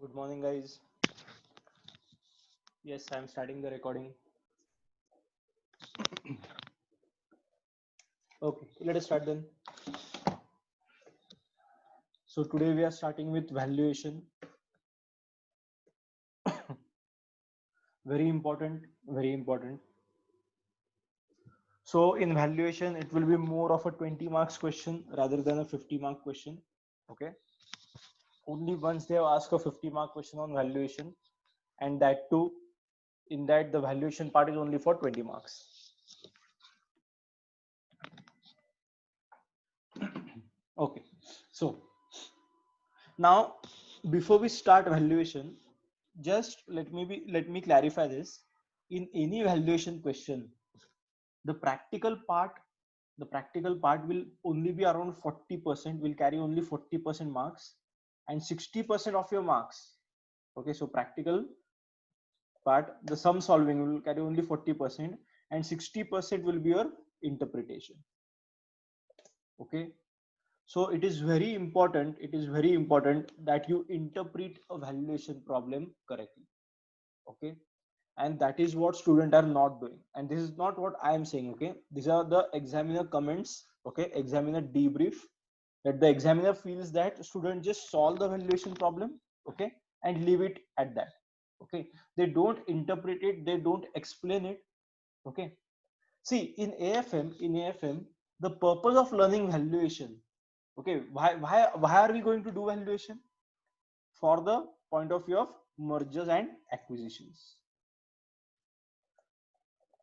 Good morning, guys. Yes, I'm starting the recording. Okay, let us start then. So today we are starting with valuation. Very important, very important. So in valuation, it will be more of a 20 marks question rather than a 50-mark question. Okay. Only once they have asked a 50-mark question on valuation, and that too, in that the valuation part is only for 20 marks. Okay. So now, before we start valuation, just let me clarify this. In any valuation question, the practical part will only be around 40%, will carry only 40% marks, and 60% of your marks. Okay, so practical part, the sum solving will carry only 40%, and 60% will be your interpretation. Okay. So it is very important, that you interpret a valuation problem correctly. Okay. And that is what students are not doing. And this is not what I am saying. Okay. These are the examiner comments. Okay. Examiner debrief, that the examiner feels that student just solve the valuation problem. Okay. And leave it at that. Okay. They don't interpret it. They don't explain it. Okay. See, in AFM, the purpose of learning valuation. Okay, why are we going to do valuation? For the point of view of mergers and acquisitions.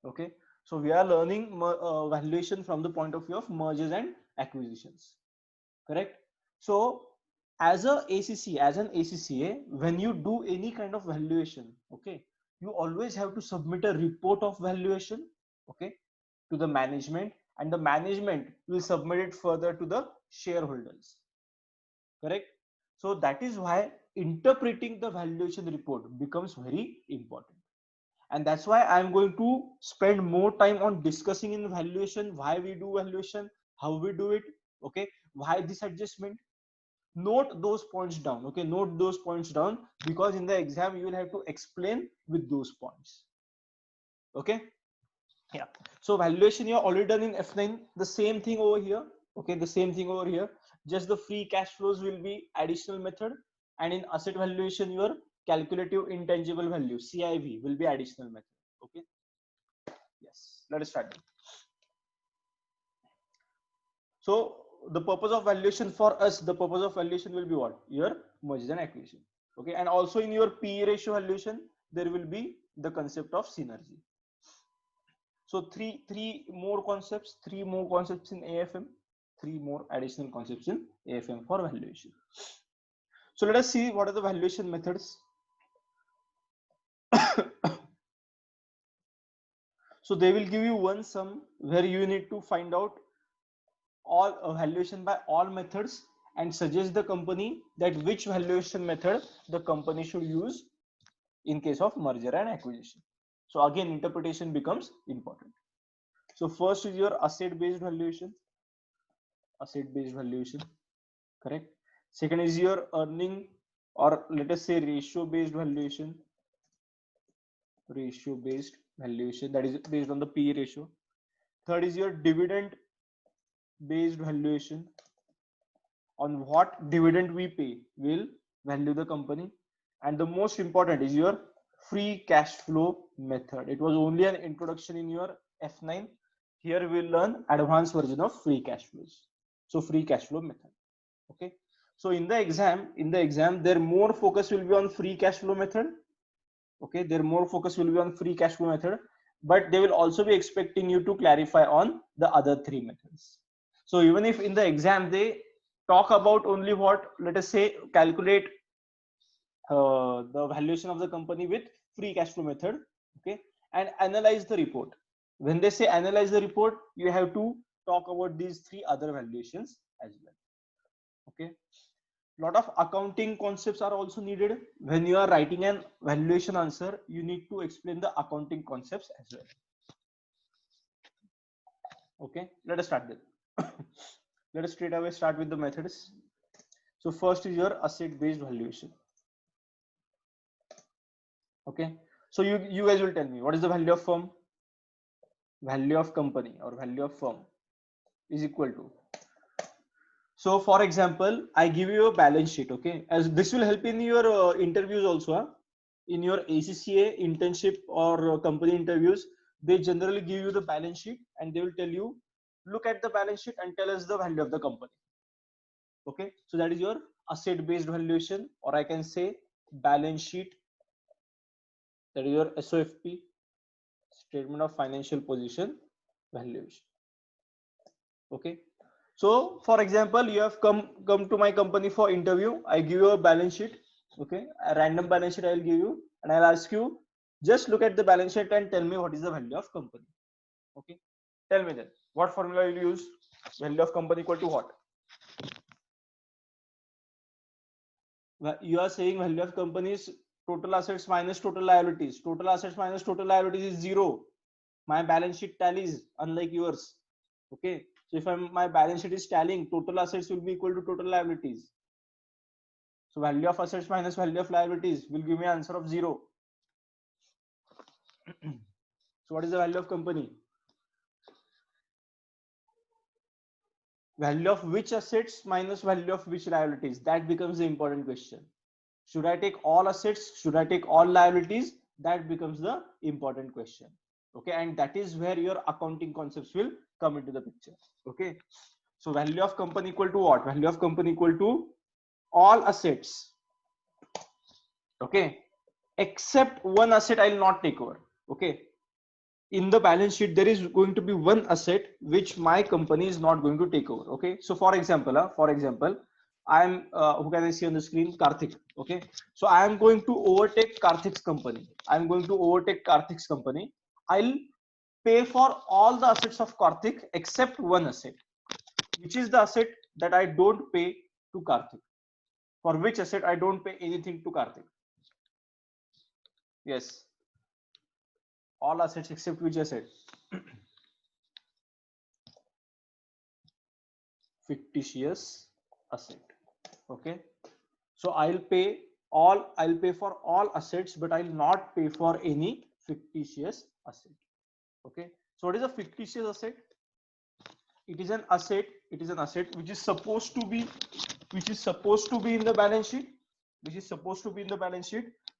Okay, so we are learning valuation from the point of view of mergers and acquisitions. Correct. So as an ACCA, when you do any kind of valuation, okay, you always have to submit a report of valuation, okay, to the management, and the management will submit it further to the shareholders. Correct. So that is why interpreting the valuation report becomes very important, and that's why I'm going to spend more time on discussing in valuation, why we do valuation, how we do it, okay, why this adjustment. Note those points down. Okay, note those points down, because in the exam you will have to explain with those points. Okay. Yeah. So valuation you are already done in F9. The same thing over here. Okay, the same thing over here. Just the free cash flows will be additional method, and in asset valuation your calculative intangible value CIV will be additional method. Okay. Yes. Let us start. So the purpose of valuation for us, the purpose of valuation will be what? Your merger and acquisition. Okay, and also in your PE ratio valuation, there will be the concept of synergy. So three more concepts in AFM, three more additional concepts in AFM for valuation. So let us see what are the valuation methods. So they will give you one sum where you need to find out all valuation by all methods and suggest the company that which valuation method the company should use in case of merger and acquisition. So again, interpretation becomes important. So first is your asset based valuation, correct. Second is your earning, or let us say ratio based valuation, that is based on the PE ratio. Third is your dividend based valuation, on what dividend we pay will value the company. And the most important is your free cash flow method. It was only an introduction in your F9. Here we'll learn advanced version of free cash flows. So free cash flow method. Okay. So in the exam, their more focus will be on free cash flow method. Okay, their more focus will be on free cash flow method, but they will also be expecting you to clarify on the other three methods. So even if in the exam they talk about only what, let us say, calculate the valuation of the company with free cash flow method, okay, and analyze the report. When they say analyze the report, you have to talk about these three other valuations as well. Okay. Lot of accounting concepts are also needed. When you are writing an valuation answer, you need to explain the accounting concepts as well. Okay, let us start then. Let us straight away start with the methods. So first is your asset based valuation. Okay, so you guys will tell me what is the value of firm. Value of company or value of firm is equal to, so for example, I give you a balance sheet. Okay, as this will help in your interviews also, huh? In your ACCA internship or company interviews, they generally give you the balance sheet and they will tell you, look at the balance sheet and tell us the value of the company. Okay, so that is your asset based valuation, or I can say balance sheet. That is your SOFP, statement of financial position valuation. Okay, so for example, you have come to my company for interview. I give you a balance sheet. Okay, a random balance sheet I'll give you, and I'll ask you, just look at the balance sheet and tell me what is the value of company. Okay, tell me then what formula will you use. Value of company equal to what? You are saying value of company is total assets minus total liabilities. Total assets minus total liabilities is zero. My balance sheet tallies, unlike yours. Okay, so if my balance sheet is tallying, total assets will be equal to total liabilities. So value of assets minus value of liabilities will give me an answer of 0. So what is the value of company? Value of which assets minus value of which liabilities? That becomes the important question. Should I take all assets? Should I take all liabilities? That becomes the important question. Okay, and that is where your accounting concepts will come into the picture. Okay, so value of company equal to what? Value of company equal to all assets. Okay, except one asset I will not take over. Okay, in the balance sheet there is going to be one asset which my company is not going to take over. Okay, so for example, I am who can I see on the screen? Karthik. Okay, so I am going to overtake Karthik's company. I'll pay for all the assets of Karthik except one asset. Which is the asset that I don't pay to Karthik? For which asset I don't pay anything to Karthik? Yes, all assets except which asset? Fictitious asset. Okay, so I'll pay for all assets, but I'll not pay for any fictitious asset. Okay, so what is a fictitious asset? It is an asset which is supposed to be in the balance sheet,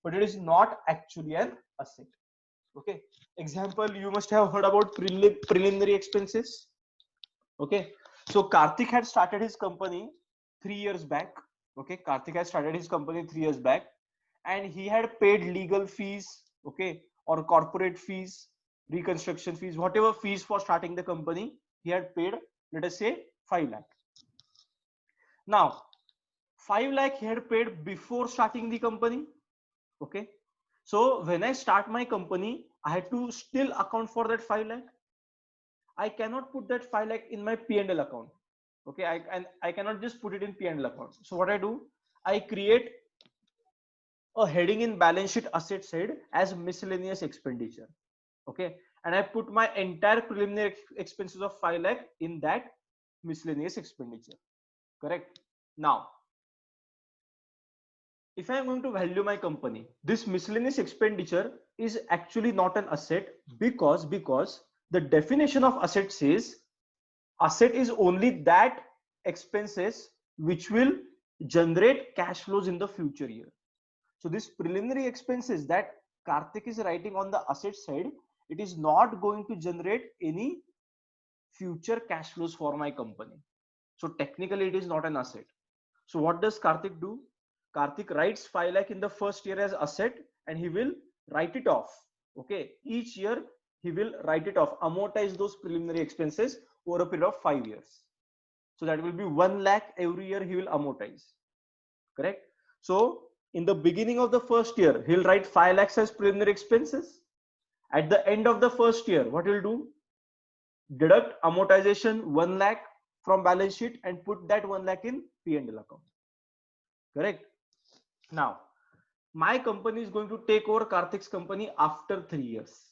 but it is not actually an asset. Okay, example, you must have heard about preliminary expenses. Okay, so Karthik had started his company 3 years back. Okay, Karthik has started his company 3 years back, and he had paid legal fees, okay, or corporate fees, reconstruction fees, whatever fees for starting the company, he had paid, let us say 5 lakh. Now 5 lakh he had paid before starting the company. Okay, so when I start my company, I had to still account for that 5 lakh. I cannot put that 5 lakh in my P&L account. Okay, I cannot just put it in P&L account. So what I do, I create a heading in balance sheet asset side as miscellaneous expenditure. Okay, and I put my entire preliminary expenses of 5 lakh in that miscellaneous expenditure. Correct. Now, if I am going to value my company, this miscellaneous expenditure is actually not an asset, because the definition of asset says asset is only that expenses which will generate cash flows in the future year. So this preliminary expenses that Karthik is writing on the asset side, it is not going to generate any future cash flows for my company. So technically it is not an asset. So what does Karthik do? Karthik writes 5 lakh in the first year as asset, and he will write it off. Okay, each year he will write it off, amortize those preliminary expenses over a period of 5 years. So that will be 1 lakh every year he will amortize. Correct. So in the beginning of the first year, he'll write 5 lakhs as preliminary expenses. At the end of the first year, what he'll do? Deduct amortization 1 lakh from balance sheet and put that 1 lakh in P&L account. Correct. Now, my company is going to take over Karthik's company after 3 years.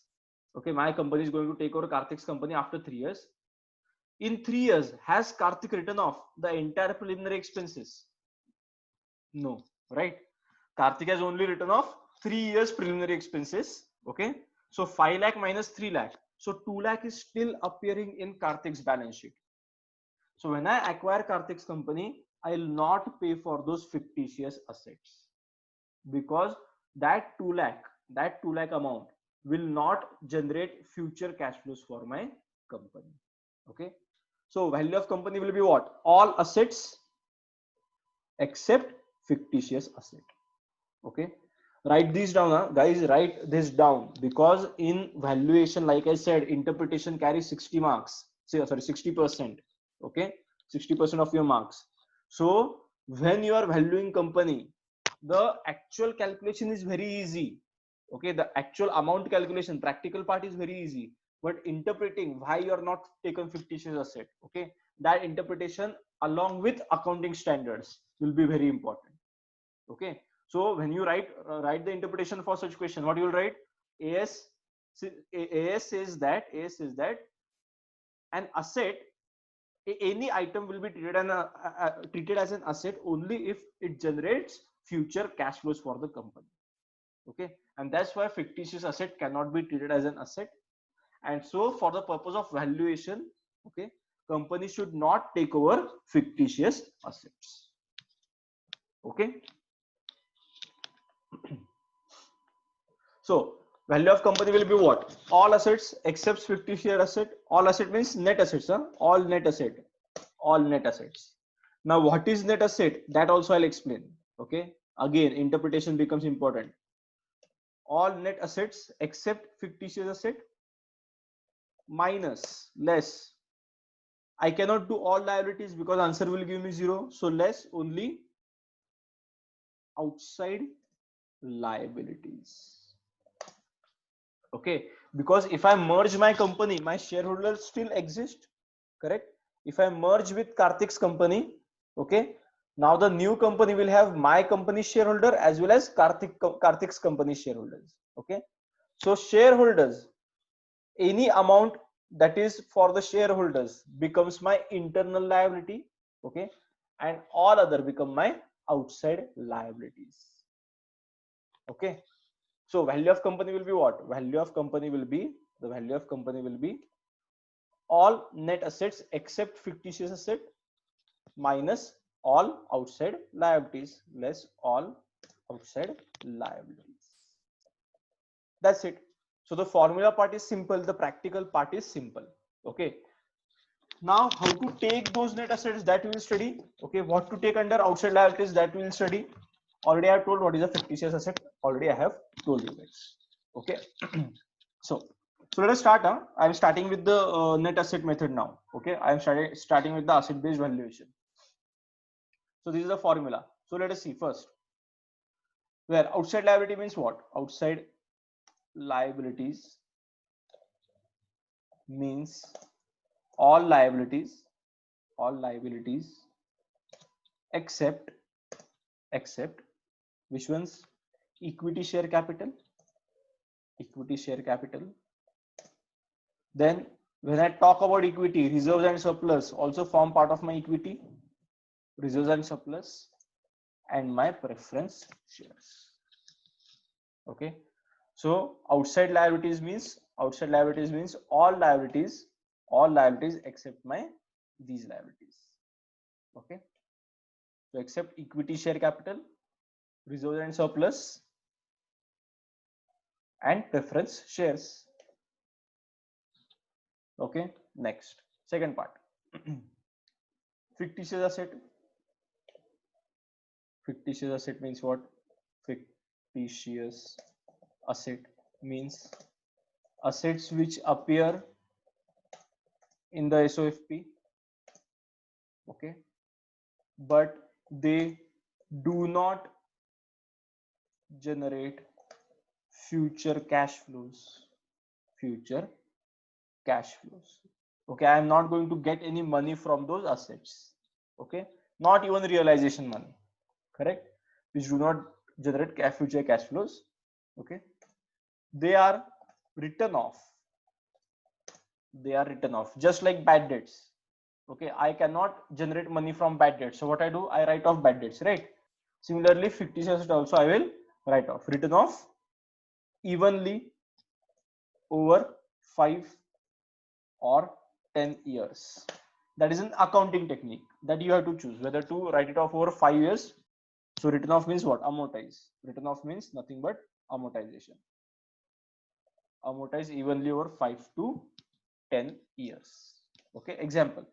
Okay, my company is going to take over Karthik's company after 3 years. In 3 years, has Karthik written off the entire preliminary expenses? No, right? Karthik has only written off 3 years preliminary expenses. Okay, so 5 lakh minus 3 lakh, so 2 lakh is still appearing in Karthik's balance sheet. So when I acquire Karthik's company, I will not pay for those fictitious assets, because that 2 lakh amount will not generate future cash flows for my company. Okay, so value of company will be what? All assets except fictitious asset. Okay, write these down, guys, write this down, because in valuation, like I said, interpretation carries 60 marks, sorry, 60%. Okay, 60% of your marks. So when you are valuing company, the actual calculation is very easy. Okay, the actual amount calculation, practical part is very easy, but interpreting why you are not taken fictitious asset, okay, that interpretation along with accounting standards will be very important. Okay, so when you write the interpretation for such question, what you will write? As says that an asset, any item will be treated as an asset only if it generates future cash flows for the company. Okay, and that's why fictitious asset cannot be treated as an asset. And so for the purpose of valuation, okay, company should not take over fictitious assets. Okay, so value of company will be what? All assets except fictitious asset. All asset means net assets, huh? All net asset, all net assets. Now what is net asset? That also I'll explain. Okay, again interpretation becomes important. All net assets except fictitious asset minus less. I cannot do all liabilities because answer will give me 0. So less only outside liabilities. Okay, because if I merge my company, my shareholders still exist, correct? If I merge with Karthik's company, okay, now the new company will have my company shareholder as well as Karthik's company shareholders. Okay, so shareholders, any amount that is for the shareholders becomes my internal liability. Okay, and all other become my outside liabilities. Okay, so value of company will be what? Value of company will be, the value of company will be all net assets except fictitious asset minus all outside liabilities less all outside liabilities. That's it. So the formula part is simple, the practical part is simple. Okay, now how to take those net assets, that we will study. Okay, what to take under outside liabilities, that we will study. Already I have told what is a fictitious asset, already I have told you guys. Okay, so let us start. I am starting with the net asset method now. Okay, I am starting with the asset based valuation. So this is the formula. So let us see first. Where outside liability means what? Outside liabilities means all liabilities except which ones? Equity share capital. Then when I talk about equity, reserves and surplus also form part of my equity, reserves and surplus, and my preference shares. Okay, so outside liabilities means all liabilities except my these liabilities. Okay, so except equity share capital, reserves and surplus, and preference shares. Okay, next, second part. Fictitious asset. Fictitious asset means what? Fictitious asset means assets which appear in the SOFP, okay, but they do not generate future cash flows. Okay, I am not going to get any money from those assets. Okay, not even realization money, correct, which do not generate future cash flows. Okay, they are written off, just like bad debts. Okay, I cannot generate money from bad debts, so what I do, I write off bad debts, right? Similarly, fictitious asset also I will write off, written off evenly over 5 or 10 years. That is an accounting technique that you have to choose whether to write it off over 5 years. So written off means what? Amortize. Written off means nothing but amortization. Amortize evenly over 5 to 10 years. Okay, example.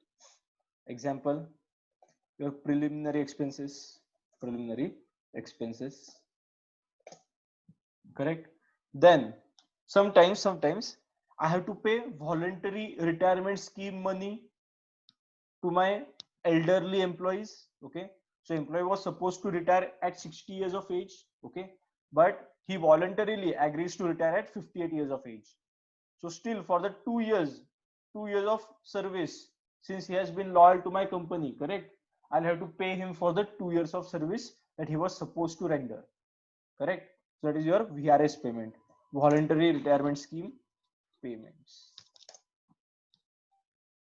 Your preliminary expenses, correct? Then sometimes I have to pay voluntary retirement scheme money to my elderly employees. Okay, so employee was supposed to retire at 60 years of age. Okay, but he voluntarily agrees to retire at 58 years of age. So still for the 2 years of service, since he has been loyal to my company, correct, I'll have to pay him for the 2 years of service that he was supposed to render. Correct. So that is your VRS payment, voluntary retirement scheme payments.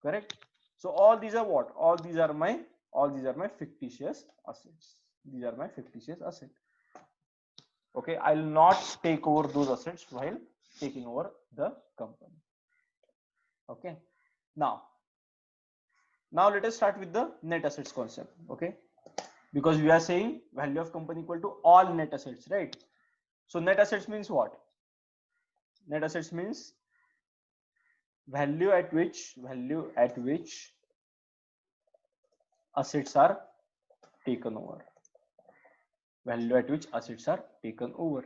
Correct. So all these are what? All these are my fictitious assets. These are my fictitious assets. Okay, I'll not take over those assets while taking over the company. Okay. Now let us start with the net assets concept. Okay, because we are saying value of company equal to all net assets, right? So net assets means what? Net assets means value at which assets are taken over. Value at which assets are taken over.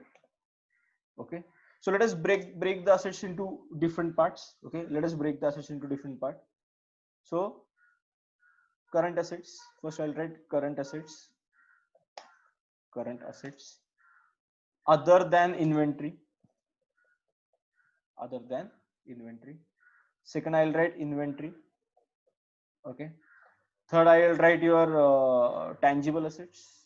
Okay, so let us break the assets into different parts. Okay, let us break the assets into different parts. So current assets, first I'll write current assets other than inventory. Second I'll write inventory. Okay, third I'll write your tangible assets.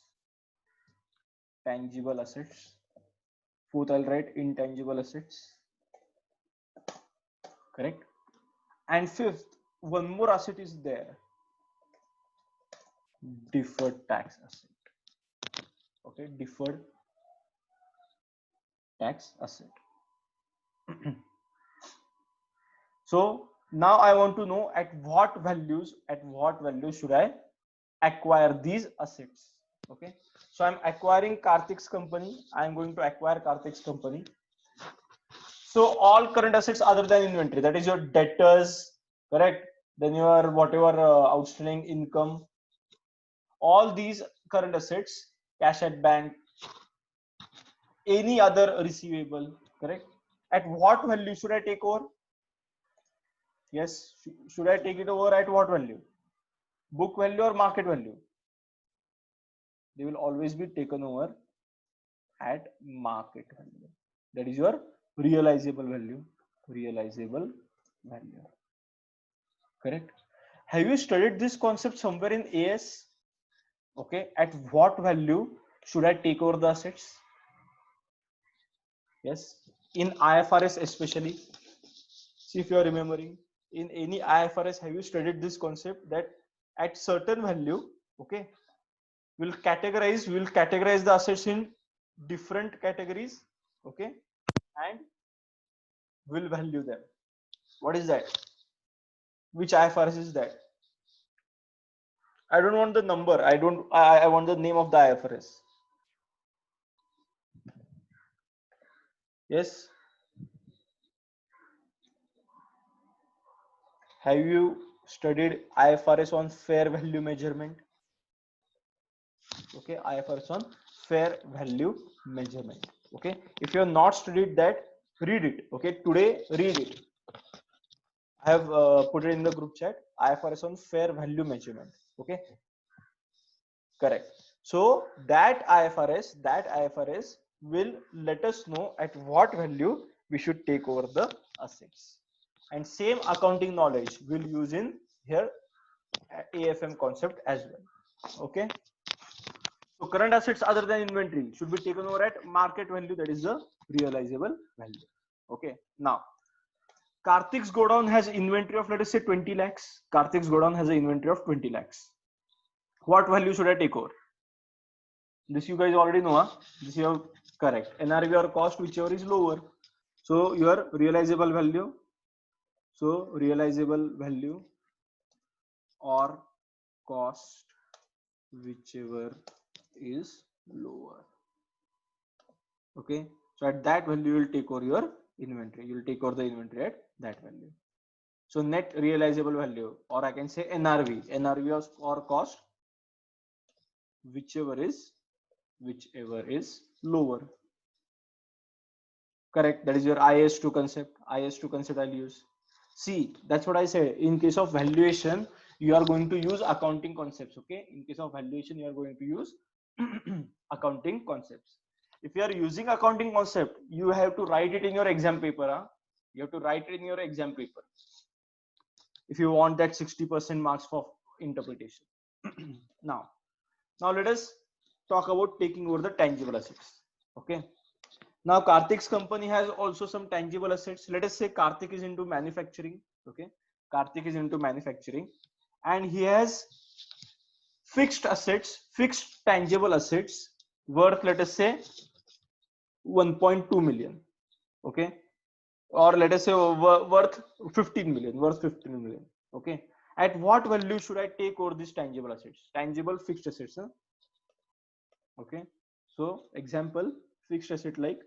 Fourth I'll write intangible assets. Correct. And fifth, one more asset is there, deferred tax asset. Okay, deferred tax asset. So now I want to know at what value should I acquire these assets. Okay, so I'm acquiring Karthik's company. I'm going to acquire Karthik's company. So all current assets other than inventory, that is your debtors, correct? Then your whatever outstanding income, all these current assets, cash at bank, any other receivable, correct? At what value should I take over? Yes, should I take it over at what value? Book value or market value? They will always be taken over at market value. That is your realizable value. Correct. Have you studied this concept somewhere in AS? Okay, at what value should I take over the assets? Yes, in IFRS especially. See if you are remembering, in any IFRS, have you studied this concept that at certain value, okay, we'll categorize the assets in different categories, okay, and we'll value them. What is that? Which IFRS is that? I don't want the number. I want the name of the IFRS. Yes. Have you studied IFRS on fair value measurement? Okay, IFRS on fair value measurement. Okay, if you have not studied that, read it. Okay, today read it. I have put it in the group chat. IFRS on fair value measurement. Okay, correct. So that IFRS will let us know at what value we should take over the assets, and same accounting knowledge we'll use in here AFM concept as well. Okay, so current assets other than inventory should be taken over at market value, that is the realizable value. Okay, now Karthik's godown has inventory of, let us say, 20 lakhs. Karthik's godown has an inventory of 20 lakhs. What value should I take over? This you guys already know, huh? This you have Correct. NRV or cost, whichever is lower. So your realizable value. So realizable value or cost, whichever is lower. Okay. So at that value, you will take over your inventory. You will take over the inventory at that value. So net realizable value, or I can say NRV, NRV or cost, whichever is lower. Correct. That is your IS2 concept. IS2 concept I'll use. See, that's what I said. In case of valuation, you are going to use accounting concepts. Okay. In case of valuation, you are going to use accounting concepts. If you are using accounting concept, you have to write it in your exam paper. Huh? You have to write it in your exam paper if you want that 60% marks for interpretation. now let us talk about taking over the tangible assets. Okay. Now Karthik's company has also some tangible assets. Let us say Karthik is into manufacturing. Okay. Karthik is into manufacturing and he has fixed assets, fixed tangible assets worth, let us say 1.2 million. Okay. Or let us say worth 15 million. Okay. At what value should I take over these tangible assets? Tangible fixed assets. Huh? Okay. So example, fixed asset like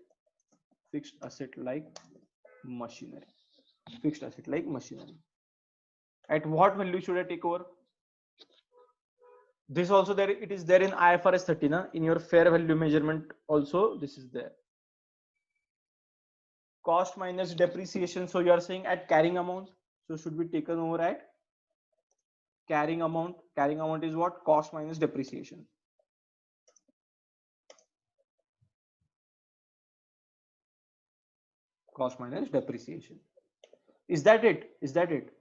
machinery. Fixed asset like machinery. At what value should I take over? This also there, it is there in IFRS 13. In your fair value measurement also this is there. Cost minus depreciation. So you are saying at carrying amount. So should be taken over at carrying amount. Carrying amount is what? Cost minus depreciation. Cost minus depreciation. Is that it? Is that it?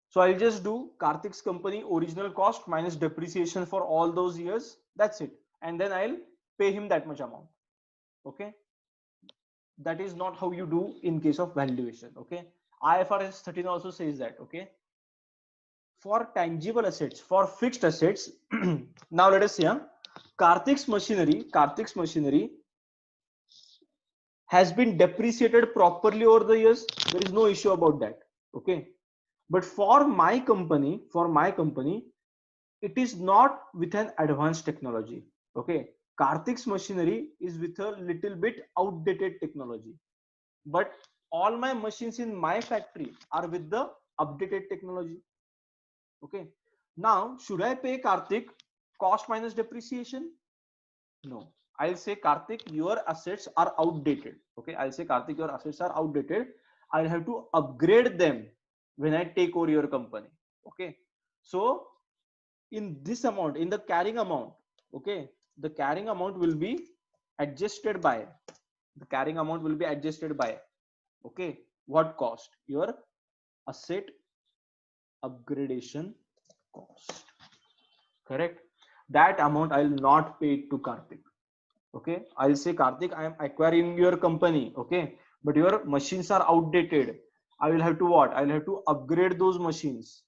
So I'll just do Karthik's company original cost minus depreciation for all those years. That's it. And then I'll pay him that much amount. Okay. That is not how you do in case of valuation. Okay. IFRS 13 also says that. Okay. For tangible assets, for fixed assets. Now let us see. Karthik's machinery has been depreciated properly over the years. There is no issue about that. Okay. But for my company, it is not with an advanced technology. Okay. Karthik's machinery is with a little bit outdated technology. But all my machines in my factory are with the updated technology. Okay. Now, should I pay Karthik cost minus depreciation? No. I'll say Karthik, your assets are outdated. Okay. I'll say Karthik, your assets are outdated. I'll have to upgrade them when I take over your company. Okay. So in this amount, in the carrying amount, okay, the carrying amount will be adjusted by okay, what cost? Your asset upgradation cost. Correct. That amount I will not pay to Karthik. Okay. I'll say Karthik, I am acquiring your company. Okay. But your machines are outdated. I will have to what? I will have to upgrade those machines.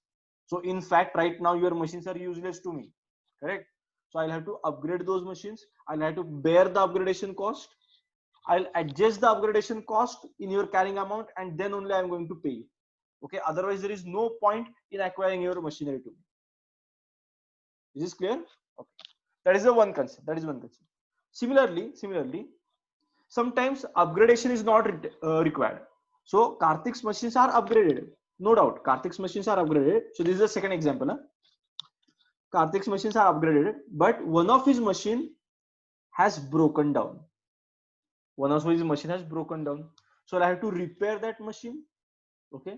So in fact, right now your machines are useless to me. Correct. So I'll have to upgrade those machines. I'll have to bear the upgradation cost. I'll adjust the upgradation cost in your carrying amount and then only I'm going to pay you. Okay. Otherwise, there is no point in acquiring your machinery to me. Is this clear? Okay. That is the one concept. Similarly, sometimes upgradation is not required. So Karthik's machines are upgraded. No doubt, Karthik's machines are upgraded. So this is the second example. Huh? Karthik's machines are upgraded, but one of his machine has broken down. So I have to repair that machine. Okay.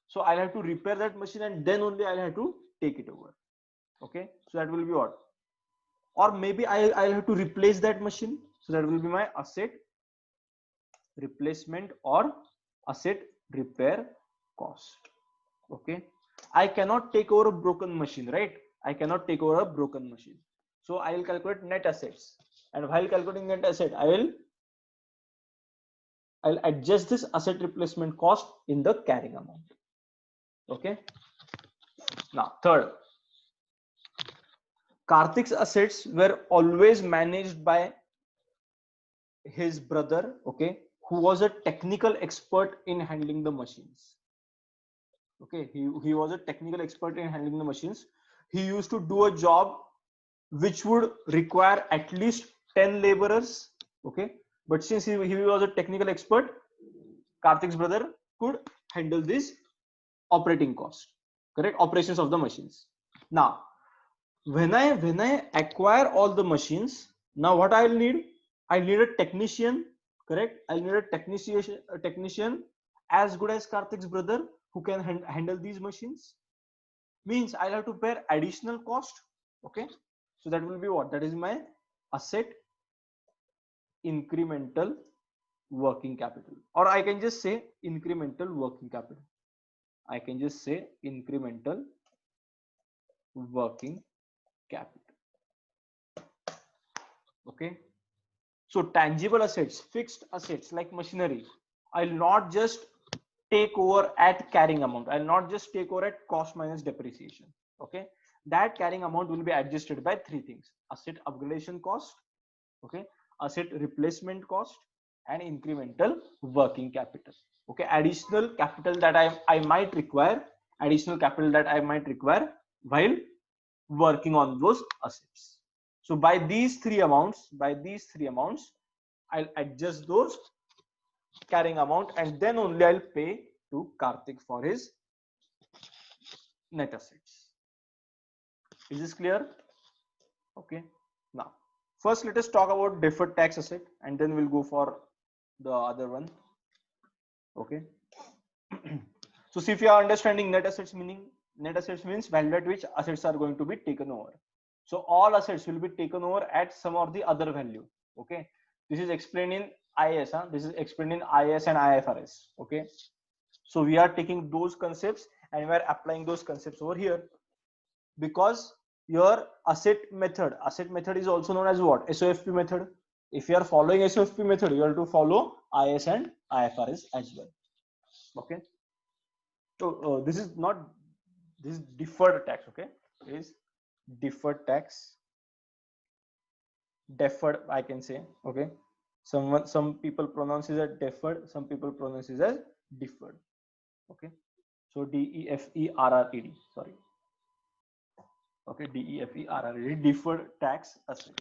So I'll have to repair that machine and then only I'll have to take it over. Okay. So that will be what? Or maybe I'll have to replace that machine. So that will be my asset replacement or asset repair cost. Okay. I cannot take over a broken machine, right? I cannot take over a broken machine. So I will calculate net assets. And while calculating net asset, I'll adjust this asset replacement cost in the carrying amount. Okay. Now, third, Karthik's assets were always managed by his brother, okay, who was a technical expert in handling the machines. Okay, he was a technical expert in handling the machines. He used to do a job which would require at least 10 laborers, okay, but since he was a technical expert, Karthik's brother could handle this operating cost, correct, operations of the machines. Now when I acquire all the machines, now what I'll need, I need a technician, correct, I'll need a technician as good as Karthik's brother who can handle these machines. Means I'll have to bear additional cost, okay. So that will be what, that is my asset incremental working capital, or I can just say incremental working capital. I can just say incremental working capital. Okay. So tangible assets, fixed assets like machinery, I'll not just take over at carrying amount. I'll not just take over at cost minus depreciation. Okay. That carrying amount will be adjusted by three things: asset upgradation cost, okay, asset replacement cost, and incremental working capital. Okay. Additional capital that I might require, while working on those assets. So by these three amounts, I'll adjust those carrying amount, and then only I'll pay to Karthik for his net assets. Is this clear? Okay. Now, first let us talk about deferred tax asset, and then we'll go for the other one. Okay. So see if you are understanding net assets means value at which assets are going to be taken over. So all assets will be taken over at some or the other value. Okay. This is explained in IAS. This is explained in IAS and IFRS. Okay. So we are taking those concepts and we are applying those concepts over here, because your asset method is also known as what? SOFP method. If you are following SOFP method, you have to follow IAS and IFRS as well. Okay. So this is deferred tax. Okay. It is deferred tax. Deferred, I can say. Okay. Some people pronounce it as deferred, some people pronounce it as deferred. Okay. So DEFERRED. Sorry. Okay. DEFERRED. Deferred tax asset.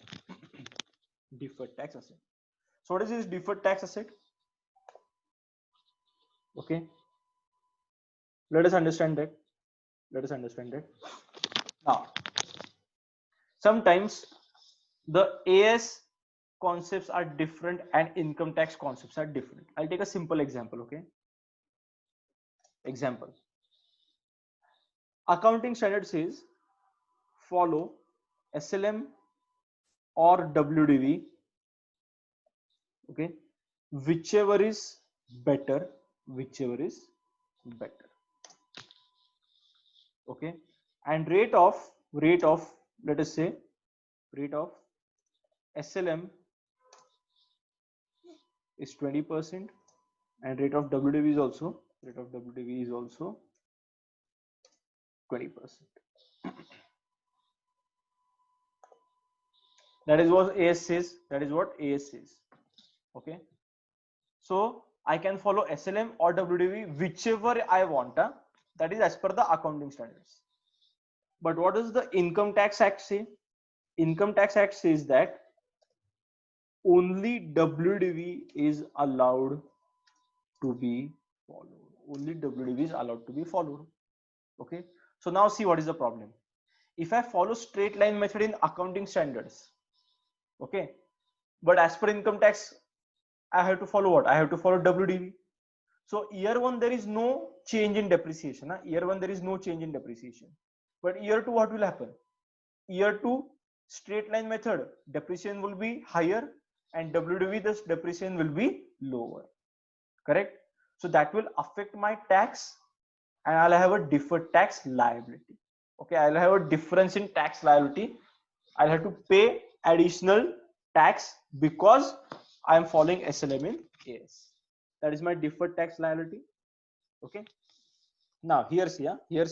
Deferred tax asset. So what is this deferred tax asset? Okay. Let us understand that. Now, sometimes the AS concepts are different and income tax concepts are different. I'll take a simple example. Okay. Example. Accounting standard says follow SLM or WDV. Okay. Whichever is better. Okay. And rate of let us say rate of SLM is 20% and rate of WDV is also 20%. That is what AS says. Okay. So I can follow SLM or WDV, whichever I want. That is as per the accounting standards. But what does the Income Tax Act say? Income Tax Act says that only WDV is allowed to be followed. Okay. So now see what is the problem. If I follow straight line method in accounting standards, okay, but as per income tax, I have to follow what? I have to follow WDV. So year one there is no change in depreciation. But year two, what will happen? Year two, straight line method, depreciation will be higher, and WDV, this depreciation will be lower. Correct? So that will affect my tax, and I'll have a deferred tax liability. Okay, I'll have a difference in tax liability. I'll have to pay additional tax because I am following SLM in AS. That is my deferred tax liability. Okay. Now here see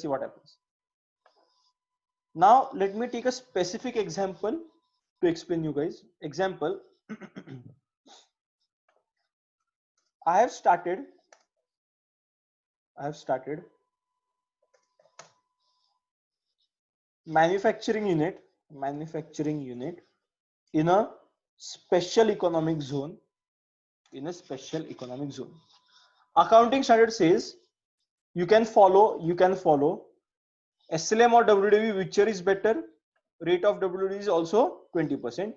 what happens. Now let me take a specific example to explain you guys. Example, I have started manufacturing unit in a special economic zone. Accounting standard says you can follow SLM or WDV, whichever is better. Rate of WDV is also 20%,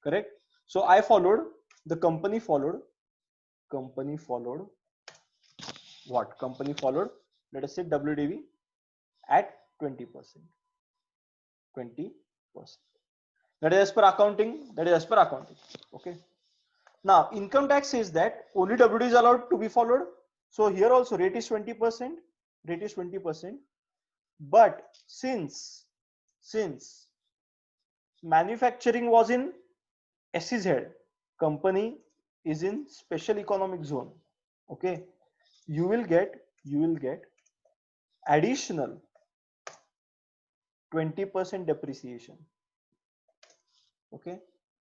correct? So I followed, the company followed what? Company followed, let us say WDV at 20%. That is as per accounting. Okay. Now income tax says that only WD is allowed to be followed. So here also rate is 20%. But since manufacturing was in SEZ, company is in special economic zone. Okay, you will get additional 20% depreciation. Okay,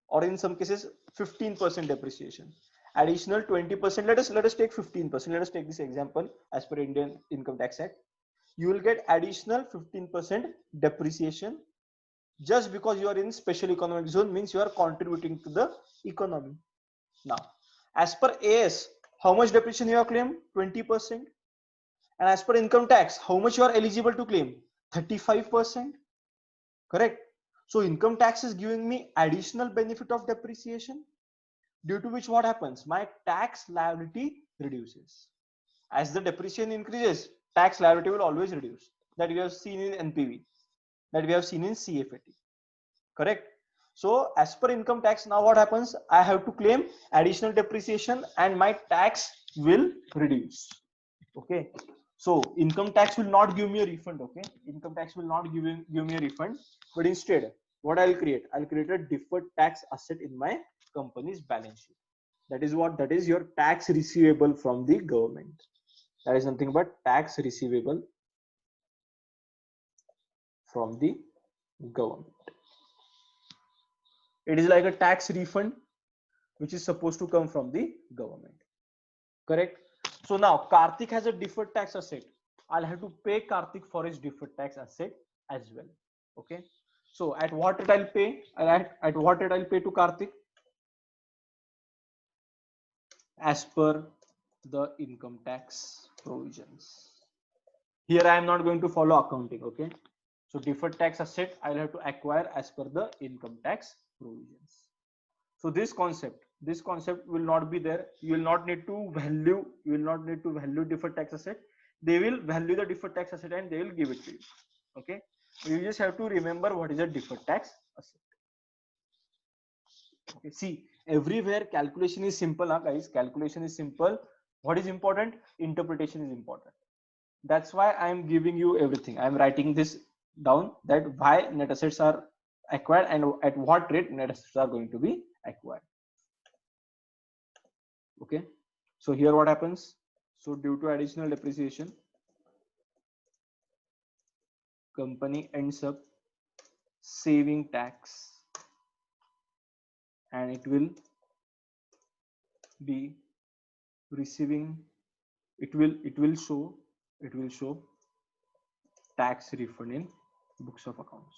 or in some cases 15% depreciation. Additional 20%. Let us take 15%. Let us take this example as per Indian Income Tax Act. You will get additional 15% depreciation just because you are in special economic zone, means you are contributing to the economy. Now, as per AS, how much depreciation you have claimed? 20%. And as per income tax, how much you are eligible to claim? 35%. Correct. So income tax is giving me additional benefit of depreciation, due to which what happens? My tax liability reduces. As the depreciation increases, tax liability will always reduce. That we have seen in NPV, that we have seen in CFAT. Correct. So as per income tax, now what happens? I have to claim additional depreciation and my tax will reduce. Okay. So income tax will not give me a refund. Okay. Income tax will not give me a refund, but instead what I'll create? I'll create a deferred tax asset in my company's balance sheet. That is what? That is your tax receivable from the government. That is nothing but tax receivable from the government. It is like a tax refund which is supposed to come from the government. Correct. So now Karthik has a deferred tax asset. I'll have to pay Karthik for his deferred tax asset as well. Okay. So at what rate I'll pay? At what rate I'll pay to Karthik? As per the income tax provisions. Here I am not going to follow accounting. Okay. So deferred tax asset I'll have to acquire as per the income tax provisions. So this concept will not be there. You will not need to value deferred tax asset. They will value the deferred tax asset and they will give it to you. Okay. You just have to remember what is a deferred tax asset. Okay. See, everywhere calculation is simple, guys. Calculation is simple. What is important? Interpretation is important. That's why I am giving you everything. I am writing this down, that why net assets are acquired and at what rate net assets are going to be acquired. Okay. So here what happens? So due to additional depreciation, company ends up saving tax and it will be receiving, it will show tax refund in books of accounts.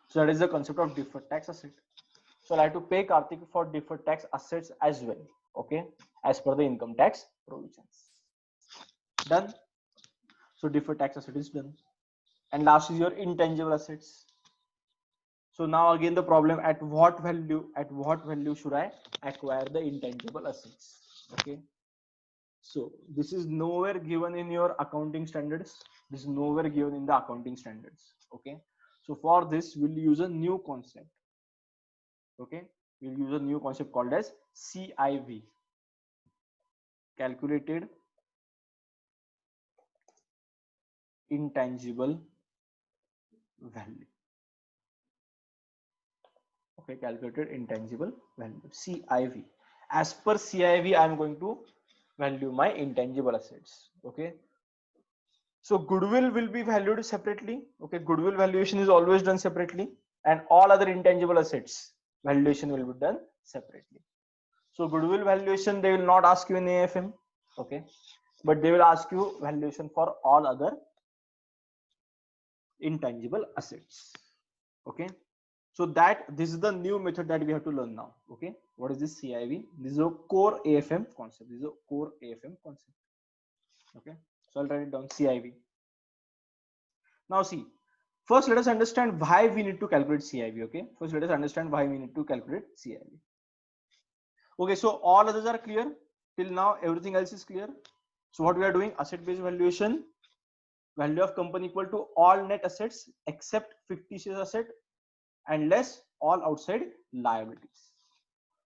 So that is the concept of deferred tax asset. So I have to pay Karthik for deferred tax assets as well. Okay, as per the income tax provisions. Done. So deferred tax asset is done. And last is your intangible assets. So now again the problem, at what value should I acquire the intangible assets? Okay. So this is nowhere given in your accounting standards. This is nowhere given in the accounting standards. Okay. So for this, we'll use a new concept. Okay. We'll use a new concept called as CIV. Calculated intangible value. Okay. Calculated intangible value. CIV. As per CIV, I'm going to value my intangible assets. Okay. So goodwill will be valued separately. Okay, goodwill valuation is always done separately, and all other intangible assets valuation will be done separately. So goodwill valuation they will not ask you in AFM, okay, but they will ask you valuation for all other intangible assets. Okay, so that this is the new method that we have to learn now. Okay, what is this CIV? This is a core AFM concept. This is a core AFM concept. Okay, so I'll write it down, CIV. Now see, first let us understand why we need to calculate CIV. Okay, first let us understand why we need to calculate CIV. Okay, so all others are clear till now, everything else is clear. So what we are doing, asset based valuation, value of company equal to all net assets except fictitious asset and less all outside liabilities.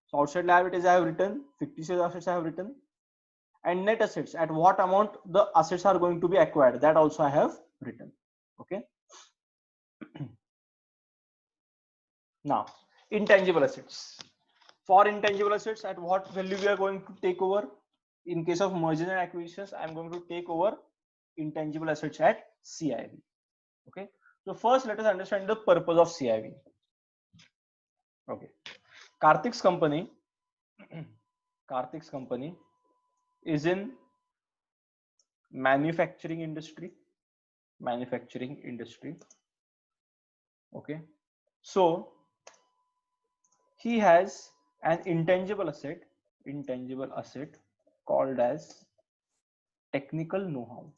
So outside liabilities I have written, fictitious assets I have written, and net assets, at what amount the assets are going to be acquired, that also I have written. Okay. Now intangible assets. For intangible assets, at what value we are going to take over? In case of merger and acquisitions, I am going to take over intangible assets at CIV. Okay. So first let us understand the purpose of CIV. Okay. Karthik's company is in manufacturing industry. Okay. So he has an intangible asset called as technical know-how,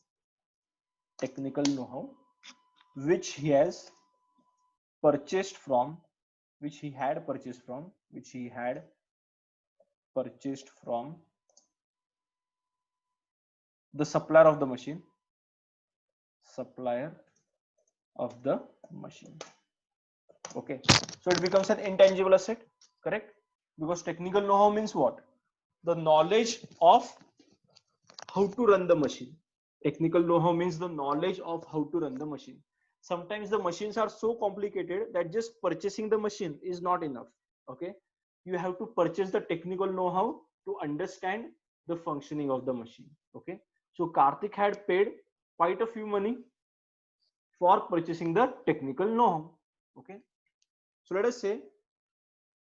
which he had purchased from the supplier of the machine. Okay, so it becomes an intangible asset, correct? Because technical know-how means what? The knowledge of how to run the machine. Technical know-how means the knowledge of how to run the machine. Sometimes the machines are so complicated that just purchasing the machine is not enough. Okay, you have to purchase the technical know-how to understand the functioning of the machine. Okay, so Karthik had paid quite a few money for purchasing the technical know-how. Okay, so let us say,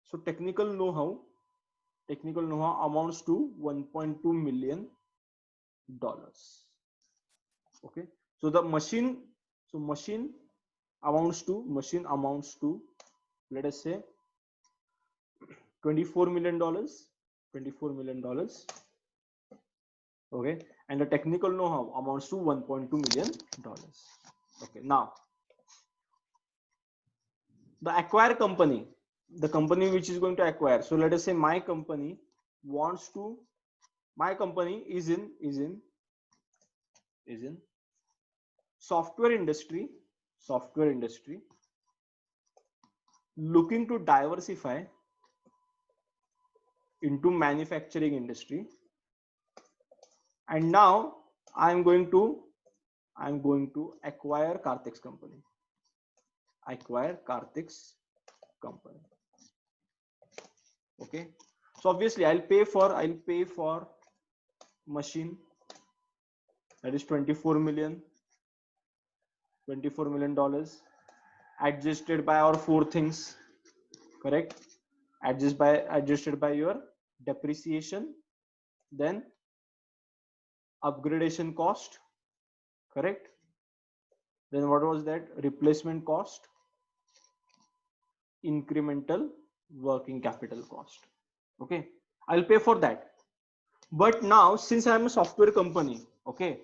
so technical know-how amounts to $1.2 million. Okay, so the machine amounts to, let us say, $24 million. Okay, and the technical know-how amounts to $1.2 million. Okay, now the acquire company, the company which is going to acquire. So let us say my company is in software industry, looking to diversify into manufacturing industry, and now I'm going to acquire Karthik's company. Okay, so obviously I'll pay for machine, that is $24 million, adjusted by our four things, correct? Adjusted by your depreciation, then upgradation cost, correct? Then what was that? Replacement cost, incremental working capital cost. Okay, I'll pay for that. But now since I am a software company, okay,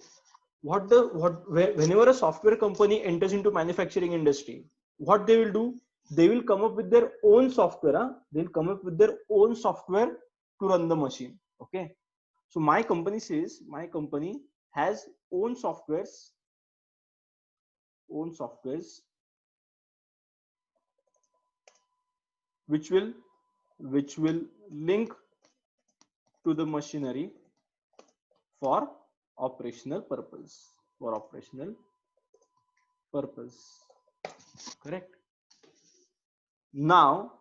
whenever a software company enters into manufacturing industry, what they will do, they will come up with their own software. They'll come up with their own software to run the machine. Okay, so my company has own softwares which will link to the machinery for operational purpose, correct? Now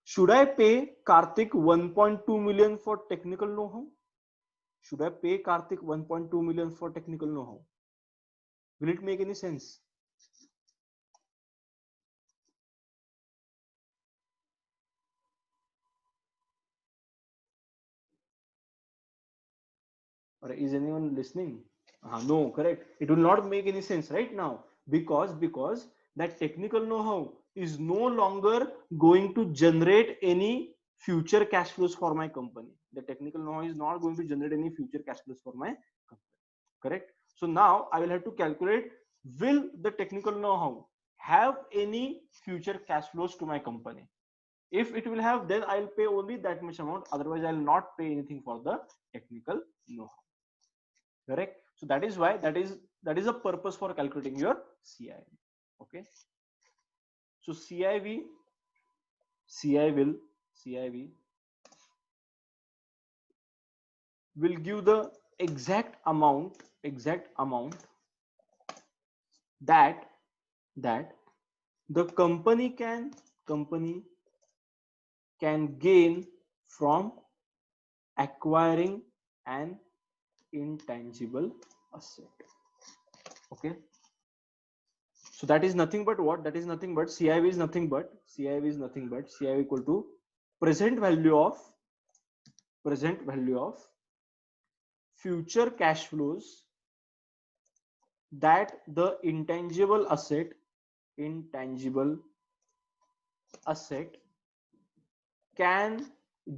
should I pay Karthik 1.2 million for technical know-how? Will it make any sense? Or is anyone listening? No, correct. It will not make any sense right now, because that technical know-how is no longer going to generate any future cash flows for my company. The technical know-how is not going to generate any future cash flows for my company. Correct. So now I will have to calculate, will the technical know-how have any future cash flows to my company? If it will have, then I'll pay only that much amount. Otherwise, I'll not pay anything for the technical know-how. Correct. So that is why that is a purpose for calculating your CIV. Okay. So CIV will give the exact amount that the company can gain from acquiring an intangible asset. Okay. So that is nothing but what? That is nothing but CIV is nothing but CIV equal to present value of future cash flows that the intangible asset can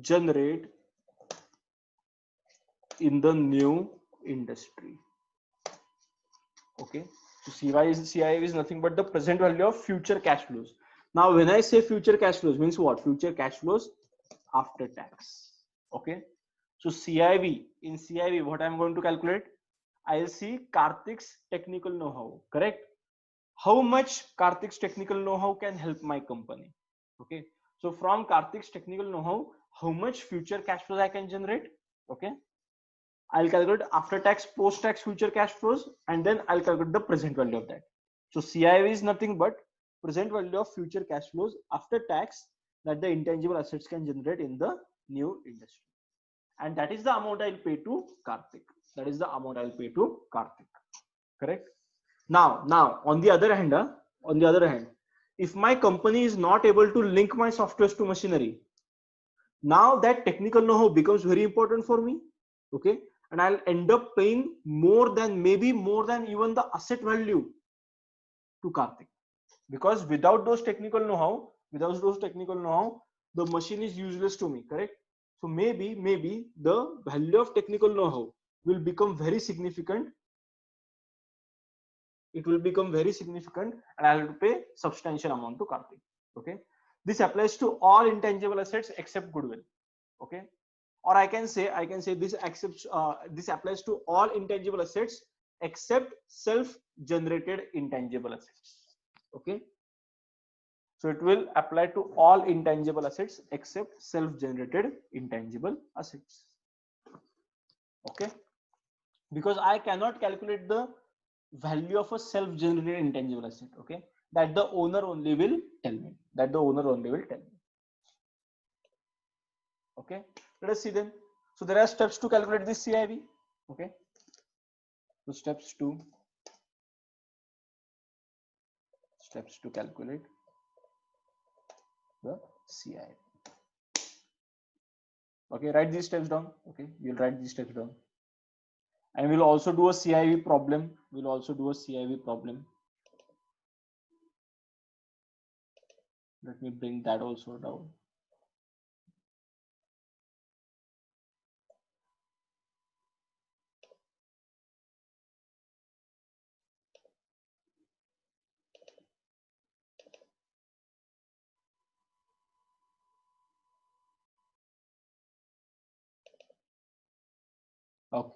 generate in the new industry. Okay. So CIV is nothing but the present value of future cash flows. Now, when I say future cash flows, means what? Future cash flows after tax. Okay. So in CIV, what I'm going to calculate? I'll see Karthik's technical know-how. Correct. How much Karthik's technical know-how can help my company? Okay. So from Karthik's technical know-how, how much future cash flows I can generate? Okay. I'll calculate after tax, post tax future cash flows, and then I'll calculate the present value of that. So CIV is nothing but present value of future cash flows after tax that the intangible assets can generate in the new industry. And that is the amount I'll pay to Karthik. Correct. Now, on the other hand, if my company is not able to link my softwares to machinery, now that technical know-how becomes very important for me. Okay. And I'll end up paying more than even the asset value to Karthik, because without those technical know-how, the machine is useless to me. Correct. So maybe the value of technical know-how will become very significant. It will become very significant, and I'll have to pay substantial amount to Karthik. Okay. This applies to all intangible assets except goodwill. Okay. Or I can say this applies to all intangible assets except self-generated intangible assets. Okay. So it will apply to all intangible assets except self-generated intangible assets. Okay. Because I cannot calculate the value of a self-generated intangible asset. Okay. That the owner only will tell me. Okay. Let us see then. So there are steps to calculate this CIV. Okay. So steps to calculate the CIV. Okay, write these steps down. Okay, we'll write these steps down, and we'll also do a CIV problem. Let me bring that also down. Okay.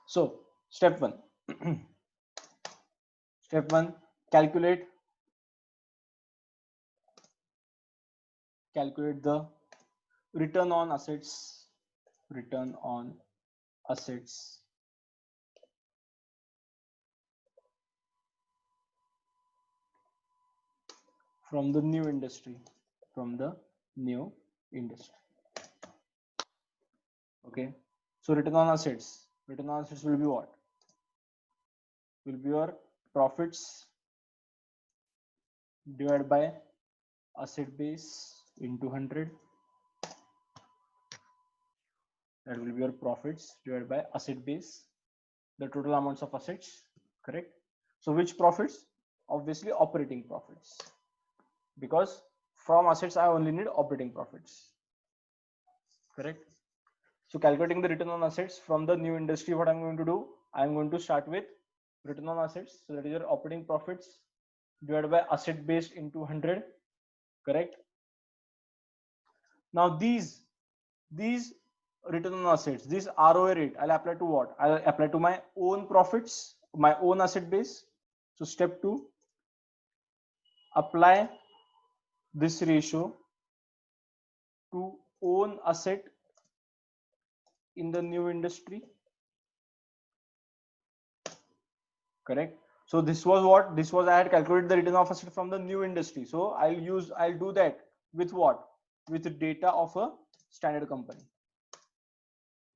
So step one. Calculate the return on assets from the new industry, from the new industry. Okay, so return on assets, will be what? Will be your profits divided by asset base into 100. That will be your profits divided by asset base, the total amounts of assets, correct? So which profits? Obviously operating profits, because from assets I only need operating profits, correct? So calculating the return on assets from the new industry, what I'm going to do, I'm going to start with return on assets. So that is your operating profits divided by asset base into 100, correct? Now these return on assets, this ROA rate, I'll apply to what? I'll apply to my own profits, my own asset base. So step 2, apply this ratio to own asset in the new industry, correct? So this was what? This was I had calculated the return of asset from the new industry. So I'll do that with what? With data of a standard company.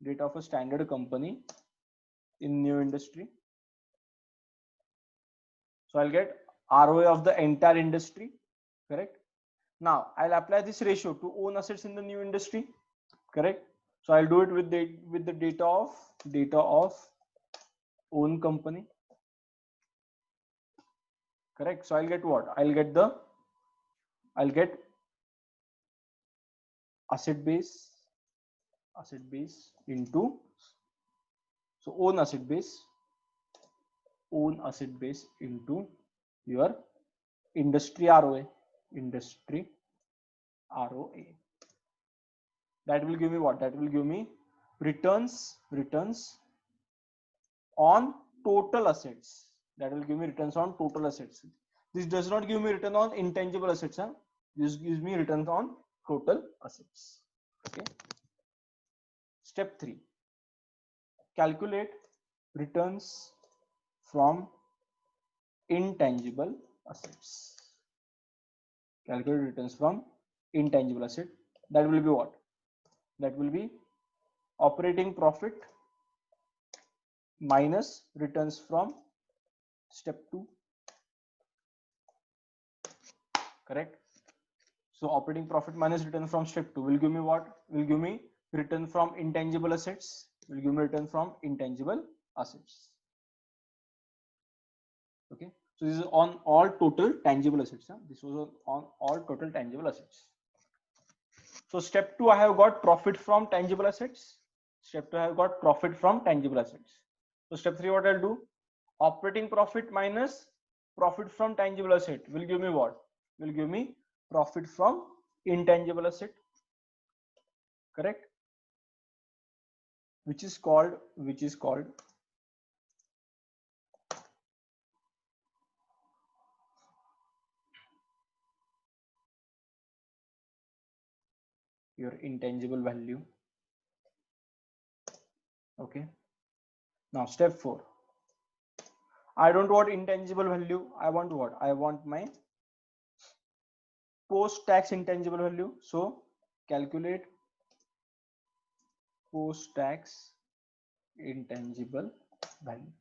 Data of a standard company in new industry. So I'll get ROA of the entire industry, correct? Now I'll apply this ratio to own assets in the new industry, correct? So I'll do it with the data of own company, correct? So I'll get what? I'll get asset base into, so own asset base into your industry ROA. That will give me what? That will give me returns on total assets. That will give me returns on total assets. This does not give me return on intangible assets. Huh? This gives me returns on total assets. Okay. Step 3. Calculate returns from intangible assets. Calculate returns from intangible asset. That will be what? That will be operating profit minus returns from step 2, correct? So operating profit minus return from step 2 will give me what? Will give me return from intangible assets. Will give me return from intangible assets. Okay. So this is on all total tangible assets. Huh? This was on all total tangible assets. So step 2, I have got profit from tangible assets. Step 2, I have got profit from tangible assets. So step 3, what I'll do? Operating profit minus profit from tangible asset will give me what? Will give me profit from intangible asset, correct? Which is called your intangible value. Okay. Now step 4. I don't want intangible value. I want what? I want my post-tax intangible value. So calculate post-tax intangible value,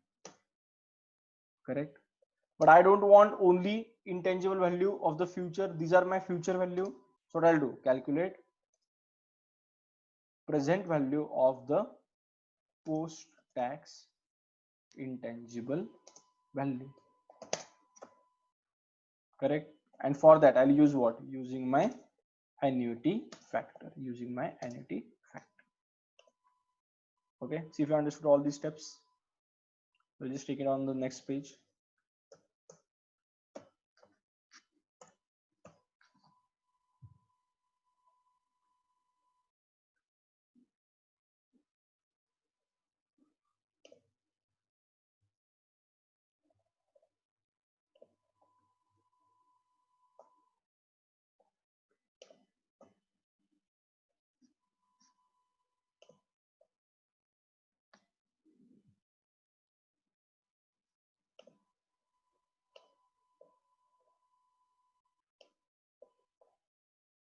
correct? But I don't want only intangible value of the future. These are my future value. So what I'll do? Calculate present value of the post-tax intangible value, correct? And for that I'll use what? Using my annuity factor. Okay, see if you understood all these steps. We'll just take it on the next page.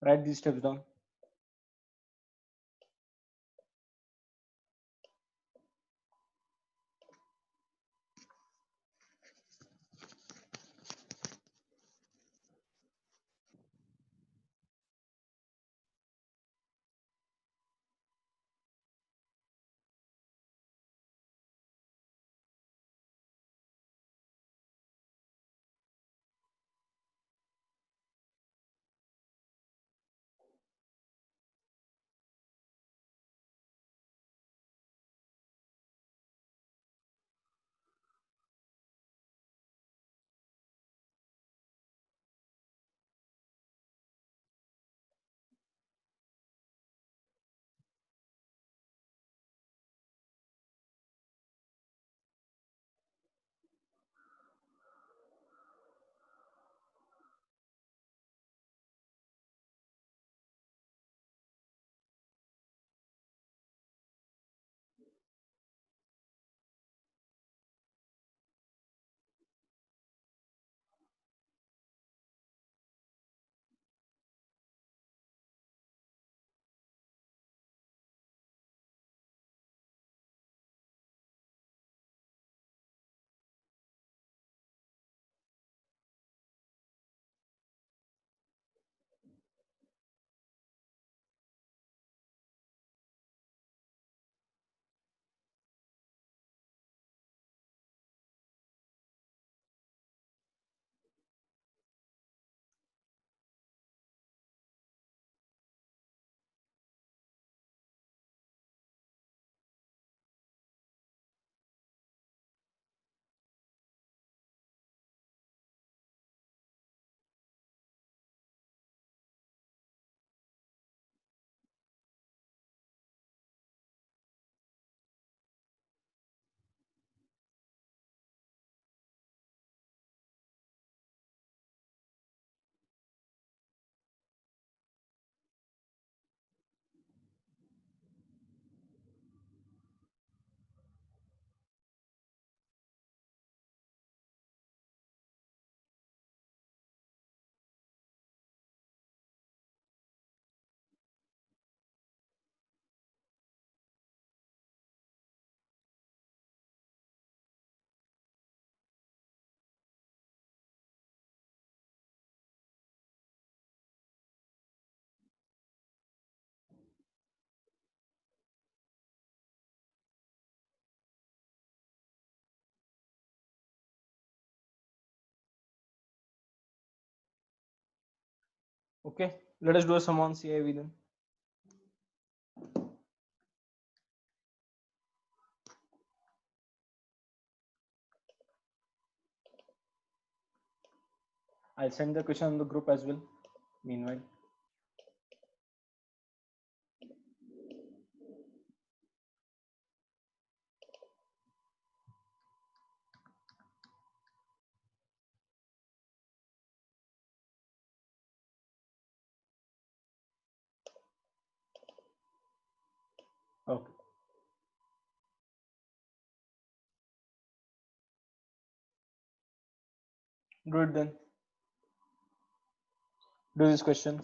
Write these steps down. Okay, let us do a sum on CIV then. I'll send the question on the group as well. Meanwhile, okay, do it then. Do this question.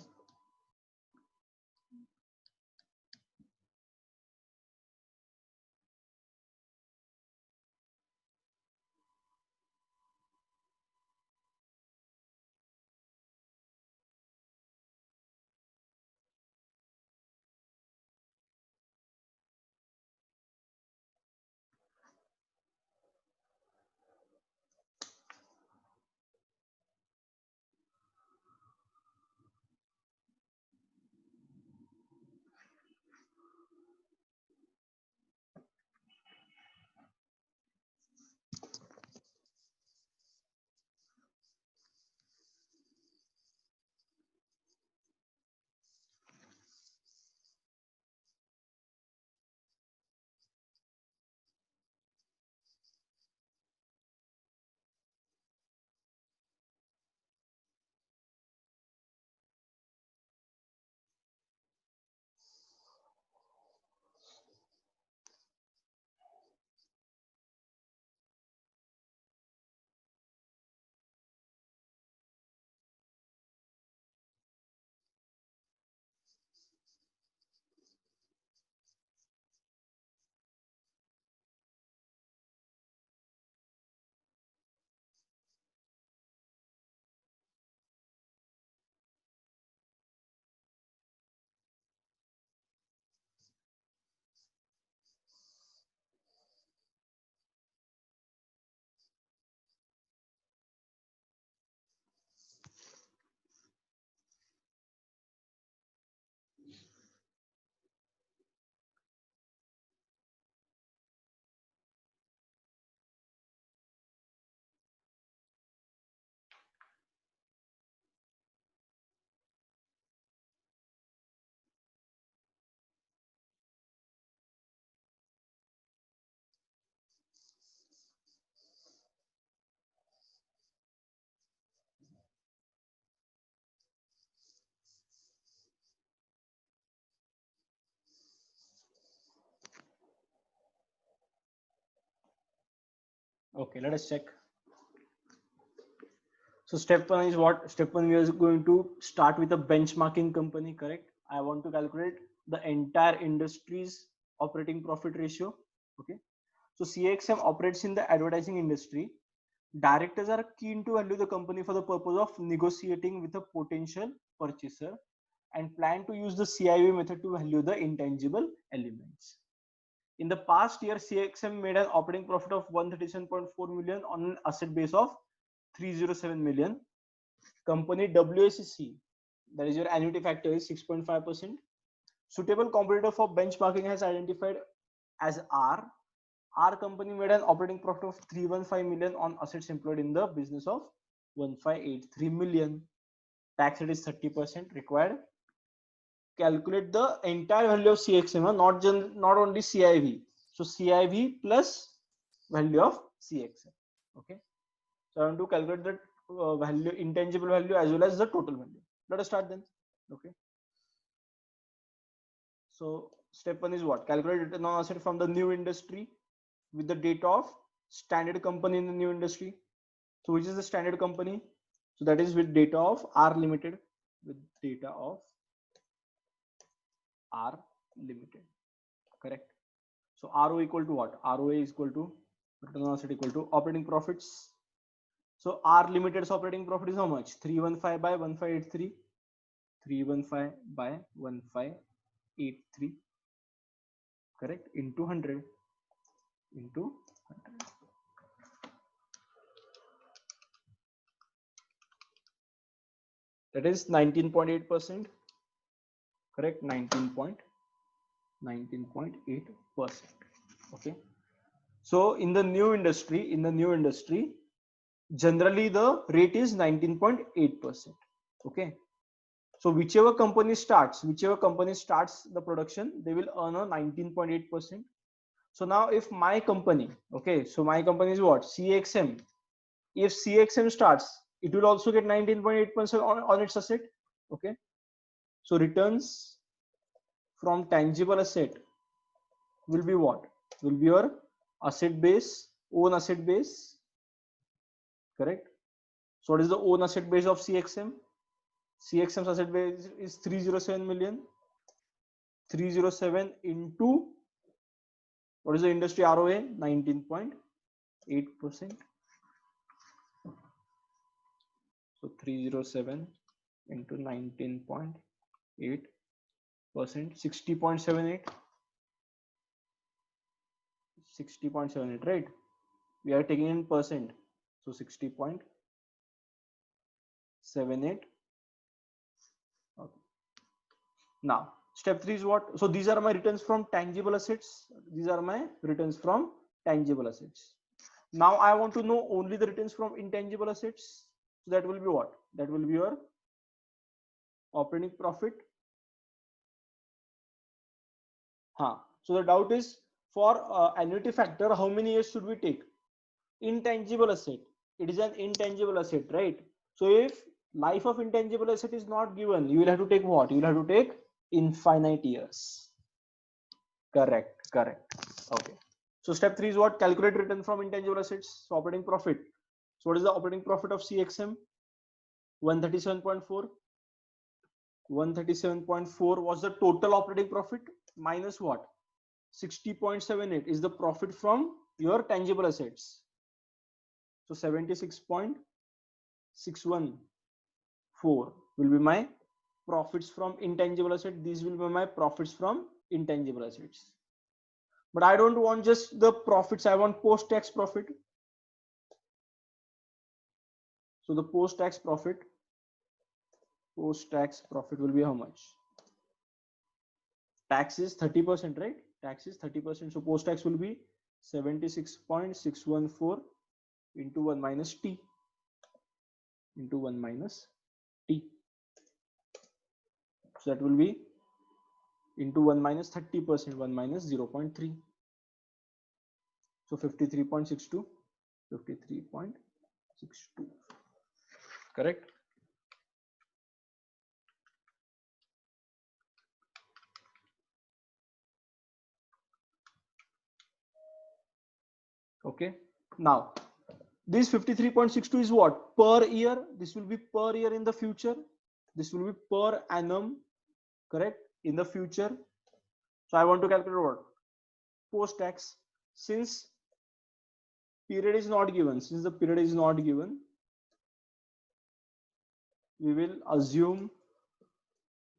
Okay, let us check. So step one is what? Step one, we are going to start with a benchmarking company, correct? I want to calculate the entire industry's operating profit ratio. Okay. So CXM operates in the advertising industry. Directors are keen to value the company for the purpose of negotiating with a potential purchaser and plan to use the CIV method to value the intangible elements. In the past year, CXM made an operating profit of 137.4 million on an asset base of 307 million. Company WACC, that is your annuity factor, is 6.5%. Suitable competitor for benchmarking has identified as R. Our company made an operating profit of 315 million on assets employed in the business of 1583 million. Tax rate is 30% required. Calculate the entire value of CXM, not only CIV. So CIV plus value of CXM. Okay. So I want to calculate the value, intangible value as well as the total value. Let us start then. Okay. So step one is what? Calculate return on asset from the new industry with the data of standard company in the new industry. So which is the standard company? So that is with data of R Limited, with data of R Limited, correct? So RO equal to what? ROA is equal to return on asset equal to operating profits. So R Limited's operating profit is how much? 315 by 1583. 315 by 1583, correct? Into 100 into 100. That is 19.8%, correct? 19.8%. Okay. So in the new industry, generally the rate is 19.8%. Okay. So whichever company starts the production, they will earn a 19.8%. So now if my company, okay, so my company is what? CXM. If CXM starts, it will also get 19.8% on its asset. Okay. So returns from tangible asset will be what? Will be your asset base, own asset base, correct? So what is the own asset base of CXM? CXM's asset base is 307 million. 307 into what is the industry ROA? 19.8%. So 307 into 19.8%, 60.78. 60.78, right? We are taking in percent. So 60.78. Okay. Now step 3 is what? So these are my returns from tangible assets. These are my returns from tangible assets. Now I want to know only the returns from intangible assets. So that will be what? That will be your operating profit. So the doubt is, for annuity factor, how many years should we take? Intangible asset. It is an intangible asset, right? So if life of intangible asset is not given, you will have to take what? You will have to take infinite years. Correct. Okay. So step 3 is what? Calculate return from intangible assets. So operating profit. So what is the operating profit of CXM? 137.4. 137.4 was the total operating profit minus what? 60.78 is the profit from your tangible assets. So 76.614 will be my profits from intangible assets. These will be my profits from intangible assets. But I don't want just the profits, I want post-tax profit. So the post-tax profit will be how much? Tax is 30%, right? Tax is 30%. So post-tax will be 76.614 into 1 minus T. Into 1 minus T. So that will be into 1 minus 30%, 1 minus 0.3. So 53.62. 53.62. Correct? Okay. Now, this 53.62 is what? Per year. This will be per year in the future. This will be per annum, correct? In the future. So I want to calculate what? Post tax. Since period is not given, since the period is not given, we will assume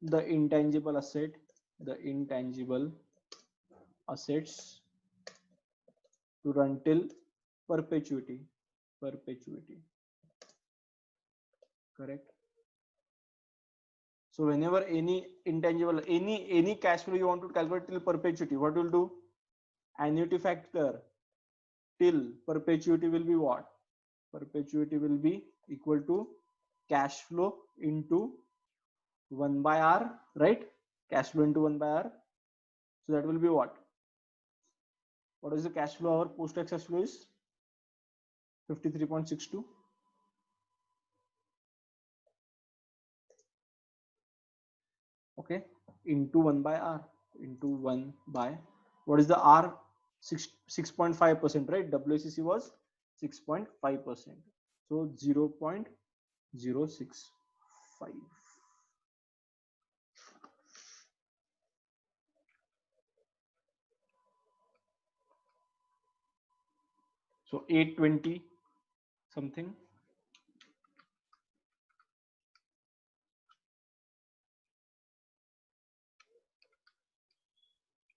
the intangible asset, the intangible assets to run till perpetuity, perpetuity, correct? So whenever any intangible, any cash flow you want to calculate till perpetuity, what will do? Annuity factor till perpetuity will be what? Perpetuity will be equal to cash flow into 1 by r, right? Cash flow into 1 by r. So that will be what? What is the cash flow? Our post tax cash flow is 53.62. Okay, into 1 by r, into 1 by, what is the r? 6.5%, right? WACC was 6.5%. So 0.065. So 820 something.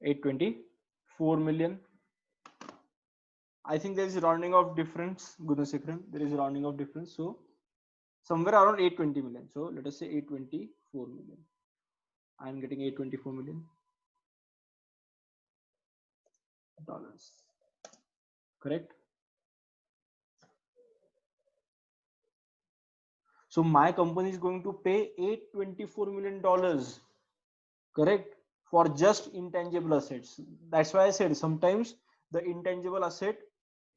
824 million. I think there is a rounding of difference, Gunasekaran. There is a rounding of difference. So somewhere around 820 million. So let us say 824 million. I am getting 824 million dollars. Correct? So my company is going to pay $824 million, correct? For just intangible assets. That's why I said sometimes the intangible asset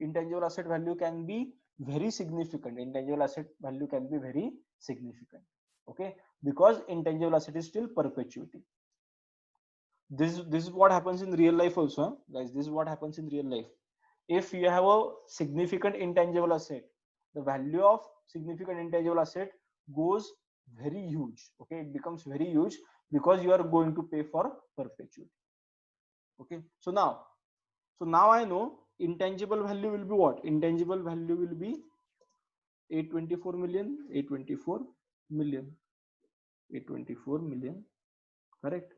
value can be very significant. Intangible asset value can be very significant. Okay, because intangible asset is still perpetuity. This is what happens in real life also, huh? Guys. This is what happens in real life. If you have a significant intangible asset, the value of significant intangible asset goes very huge. Okay, it becomes very huge because you are going to pay for perpetuity. Okay, so now I know intangible value will be what? Intangible value will be 824 million, 824 million, 824 million, correct?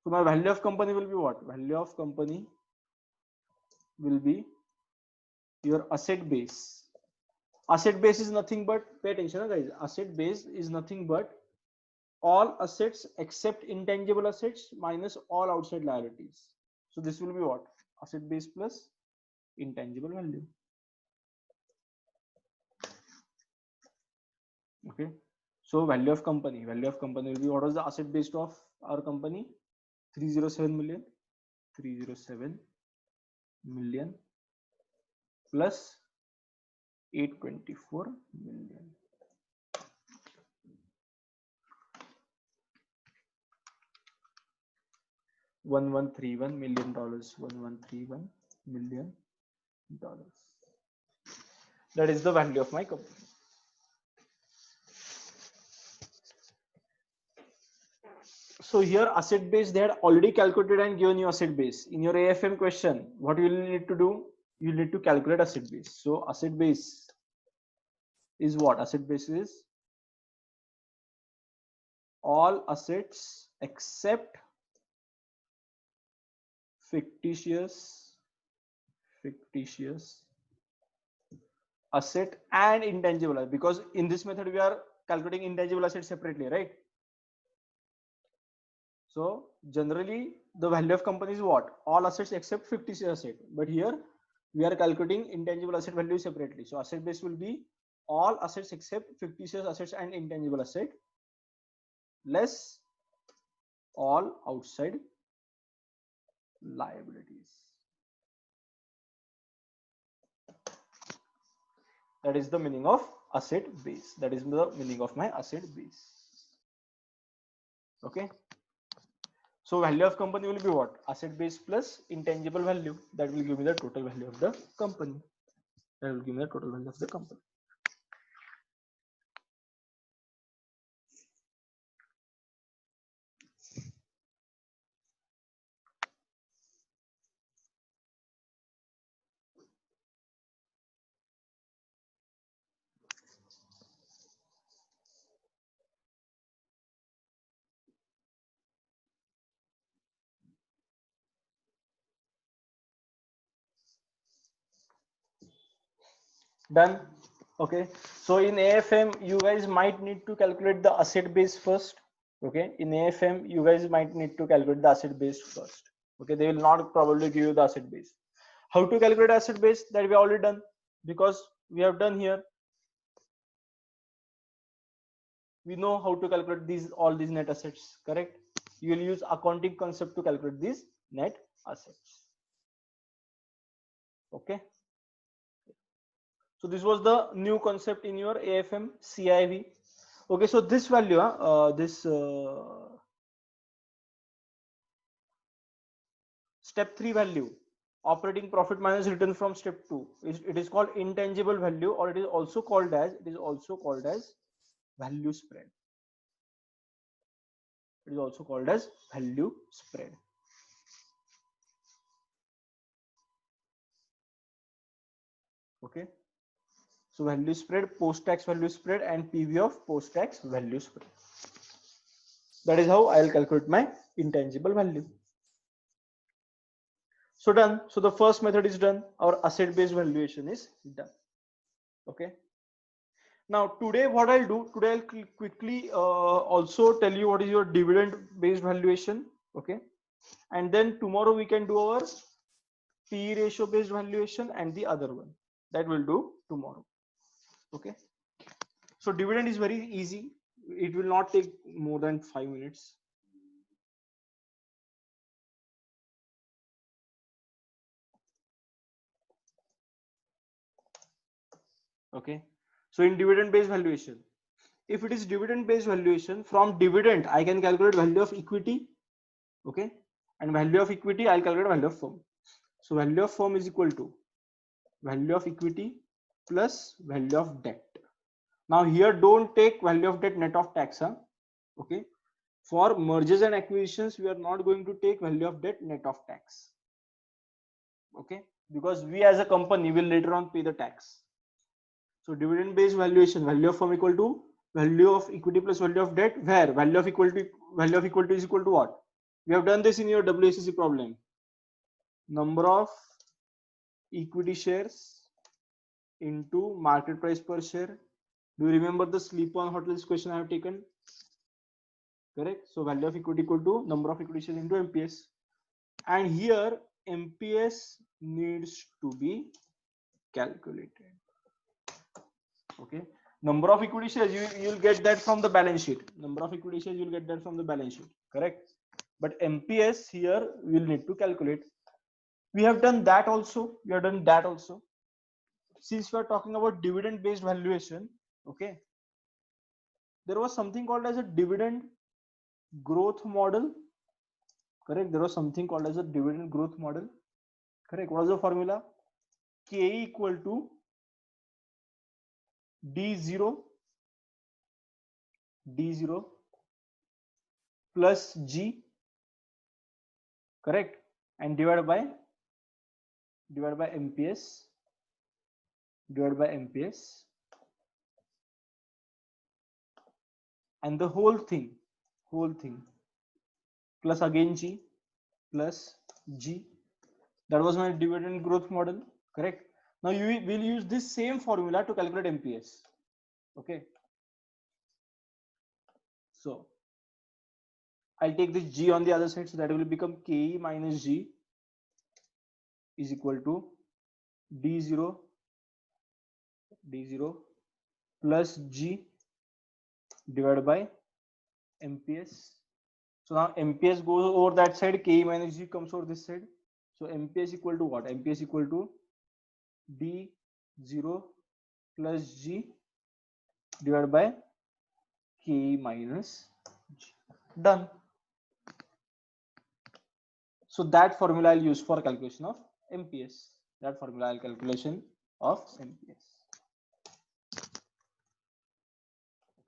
So my value of company will be what? Value of company will be your asset base. Asset base is nothing but, pay attention guys, asset base is nothing but all assets except intangible assets minus all outside liabilities. So this will be what? Asset base plus intangible value. Okay, so value of company will be, what was the asset base of our company? 307 million, 307 million plus 824 million. 1131 million dollars. 1131 million dollars. That is the value of my company. So here asset base, they had already calculated and given you asset base. In your AFM question, what you will need to do? You need to calculate asset base. So asset base is what? Asset base is all assets except fictitious asset and intangible, because in this method we are calculating intangible assets separately, right? So generally the value of company is what? All assets except fictitious asset, but here we are calculating intangible asset value separately. So asset base will be all assets except fictitious assets and intangible asset less all outside liabilities. That is the meaning of asset base. That is the meaning of my asset base. Okay. So value of company will be what? Asset base plus intangible value. That will give me the total value of the company. That will give me the total value of the company. Done. Okay. So in AFM, you guys might need to calculate the asset base first. Okay. In AFM, you guys might need to calculate the asset base first. Okay. They will not probably give you the asset base. How to calculate asset base? That we already done, because we have done here. We know how to calculate these, all these net assets. Correct. You will use accounting concept to calculate these net assets. Okay. So this was the new concept in your AFM CIV. Okay, so this value, this step 3 value, operating profit minus return from step 2, it is called intangible value, or it is also called as value spread. It is also called as value spread. Okay. So value spread, post-tax value spread, and PV of post-tax value spread. That is how I'll calculate my intangible value. So done. So the first method is done. Our asset-based valuation is done. Okay. Now today, what I'll do today, I'll quickly also tell you what is your dividend-based valuation. Okay. And then tomorrow we can do our PE ratio-based valuation and the other one that we'll do tomorrow. Okay. So dividend is very easy. It will not take more than 5 minutes. Okay. So in dividend based valuation, if it is dividend based valuation, from dividend I can calculate value of equity. Okay. And value of equity I'll calculate value of firm. So value of firm is equal to value of equity plus value of debt. Now here don't take value of debt net of tax. Huh? Okay. For mergers and acquisitions, we are not going to take value of debt net of tax. Okay. Because we as a company will later on pay the tax. So dividend based valuation, value of firm equal to value of equity plus value of debt, where value of equity is equal to what? We have done this in your WSCC problem. Number of equity shares into market price per share. Do you remember the sleep on hotels question I have taken? Correct. So value of equity equal to number of equity shares into MPS. And here MPS needs to be calculated. Okay. Number of equity shares, you'll get that from the balance sheet. Number of equity shares, you'll get that from the balance sheet. Correct. But MPS here we'll need to calculate. We have done that also. We have done that also. Since we are talking about dividend based valuation, okay, there was something called as a dividend growth model. Correct. There was something called as a dividend growth model. Correct. What was the formula? K equal to D0 plus G, correct, and divided by MPS, and the whole thing plus again G plus G. That was my dividend growth model. Correct. Now you will use this same formula to calculate MPS. Okay. So I'll take this G on the other side, so that will become Ke minus G is equal to D0 plus G divided by MPS. So now MPS goes over that side, Ke minus G comes over this side. So MPS equal to what? MPS equal to D0 plus G divided by Ke minus G. Done. So that formula I'll use for calculation of MPS. That formula I'll calculation of MPS.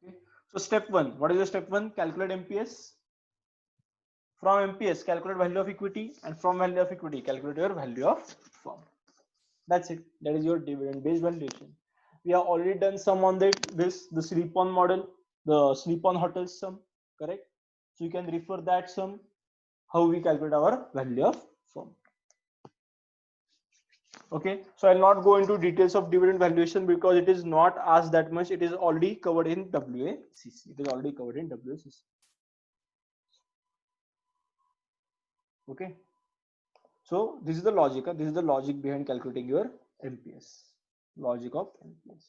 Okay. So step one, what is the step one? Calculate MPS. From MPS, calculate value of equity, and from value of equity, calculate your value of firm. That's it. That is your dividend based valuation. We have already done some on the sleep-on model, the sleep-on hotels sum, correct? So you can refer that sum, how we calculate our value of firm. Okay, so I'll not go into details of dividend valuation because it is not asked that much. It is already covered in WACC. It is already covered in WACC. Okay, so this is the logic. This is the logic behind calculating your MPS. Logic of MPS.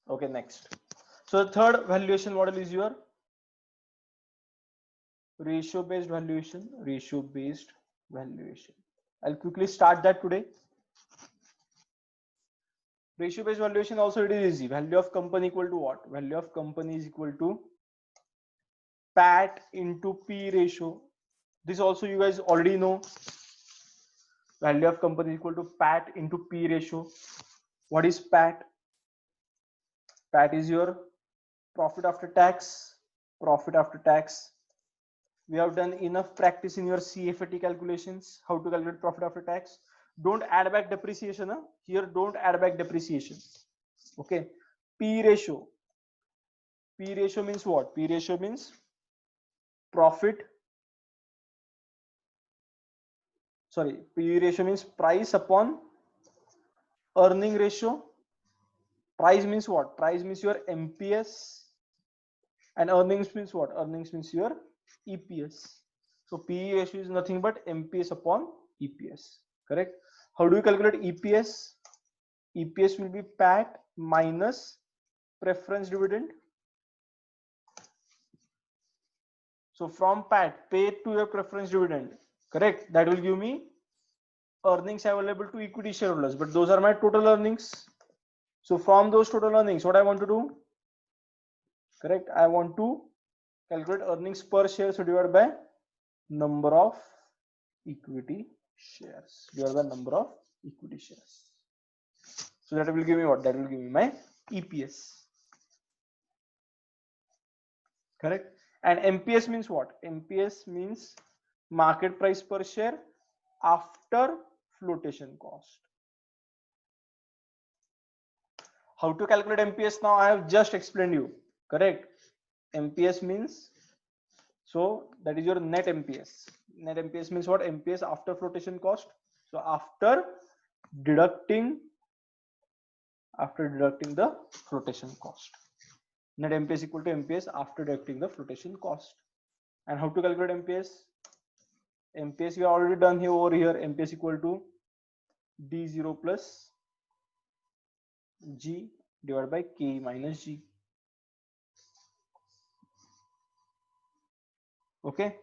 Okay, next. So the third valuation model is your ratio based valuation. Ratio based valuation. I'll quickly start that today. Ratio based valuation also it is easy. Value of company equal to what? Value of company is equal to PAT into P ratio. This also you guys already know. Value of company is equal to PAT into P ratio. What is PAT? PAT is your profit after tax. Profit after tax. We have done enough practice in your CFAT calculations. How to calculate profit after tax. Don't add back depreciation. Huh? Here, don't add back depreciation. Okay. P ratio. P ratio means what? P ratio means profit. Sorry, P ratio means price upon earning ratio. Price means what? Price means your MPS, and earnings means what? Earnings means your EPS. So PE ratio is nothing but MPS upon EPS. Correct? How do you calculate EPS? EPS will be PAT minus preference dividend. So from PAT, pay to your preference dividend. Correct? That will give me earnings available to equity shareholders, but those are my total earnings. So from those total earnings, what I want to do? Correct? I want to calculate earnings per share. So divided by number of equity shares. Divided by number of equity shares. So that will give me what? That will give me my EPS. Correct? And MPS means what? MPS means market price per share after flotation cost. How to calculate MPS now? I have just explained you. Correct? MPS means, so that is your net MPS. Net MPS means what? MPS after flotation cost. So after deducting the flotation cost. Net MPS equal to MPS after deducting the flotation cost. And how to calculate MPS? MPS we have already done here over here. MPS equal to D0 plus G divided by K minus G. Okay.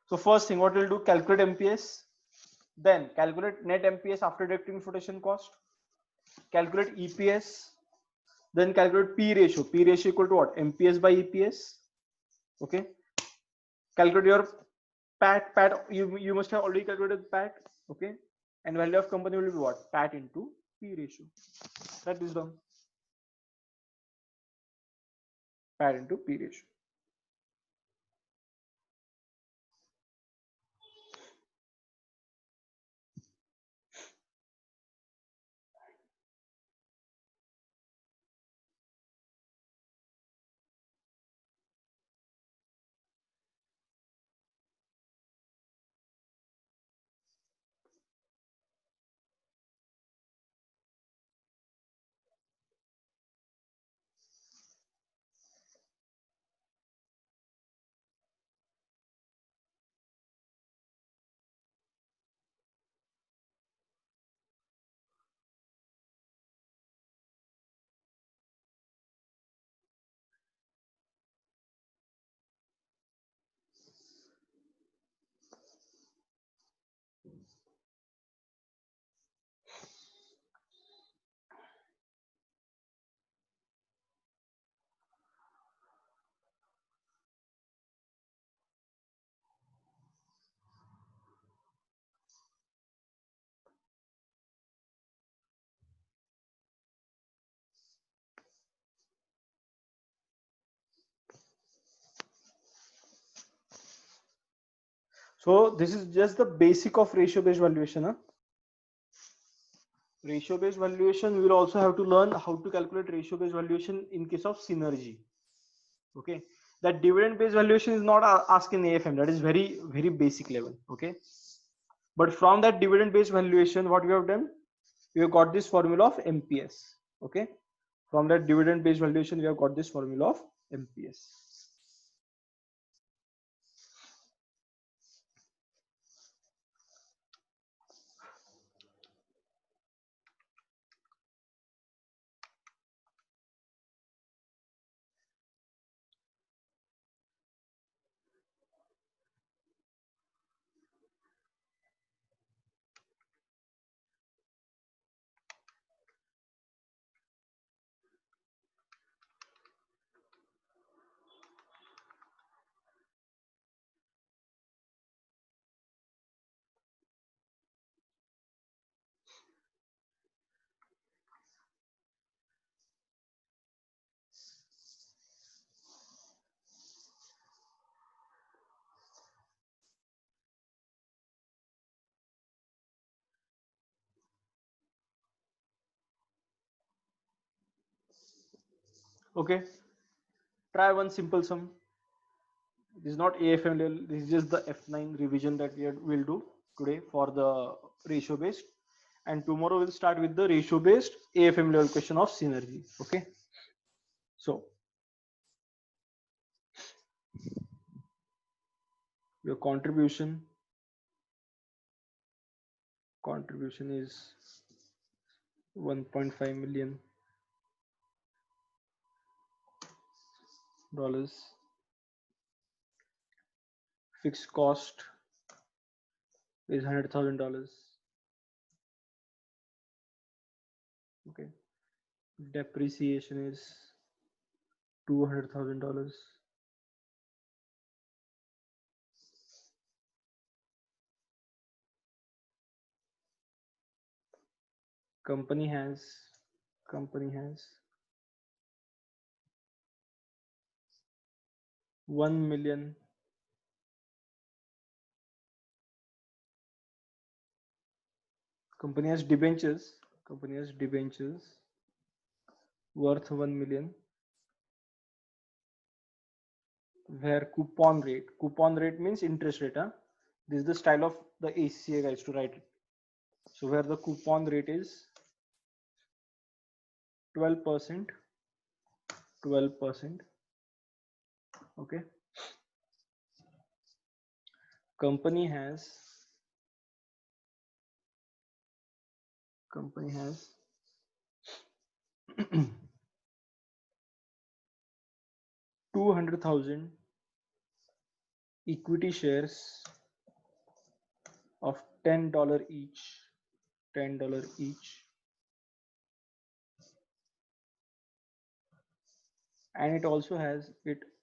So first thing, what we'll do? Calculate MPS. Then calculate net MPS after deducting flotation cost. Calculate EPS. Then calculate P ratio. P ratio equal to what? MPS by EPS. Okay. Calculate your PAT. PAT. You must have already calculated PAT. Okay. And value of company will be what? PAT into P ratio. That is done. PAT into P ratio. So this is just the basic of ratio based valuation. Huh? Ratio based valuation, we will also have to learn how to calculate ratio based valuation in case of synergy. Okay, that dividend based valuation is not asked in AFM. That is very basic level. Okay, but from that dividend based valuation, what we have done, we have got this formula of MPS. Okay, from that dividend based valuation, we have got this formula of MPS. Okay, try one simple sum. This is not AFM level. This is just the F9 revision that will do today for the ratio based, and tomorrow we'll start with the ratio based AFM level question of synergy. Okay, so your contribution is $1.5 million. Fixed cost is $100,000. Okay, depreciation is $200,000. Company has 1 million company has debentures worth 1 million, where coupon rate means interest rate. Huh? This is the style of the ACCA guys to write it. So where the coupon rate is 12%. Okay, company has $200,000 equity shares of $10 each. And it also has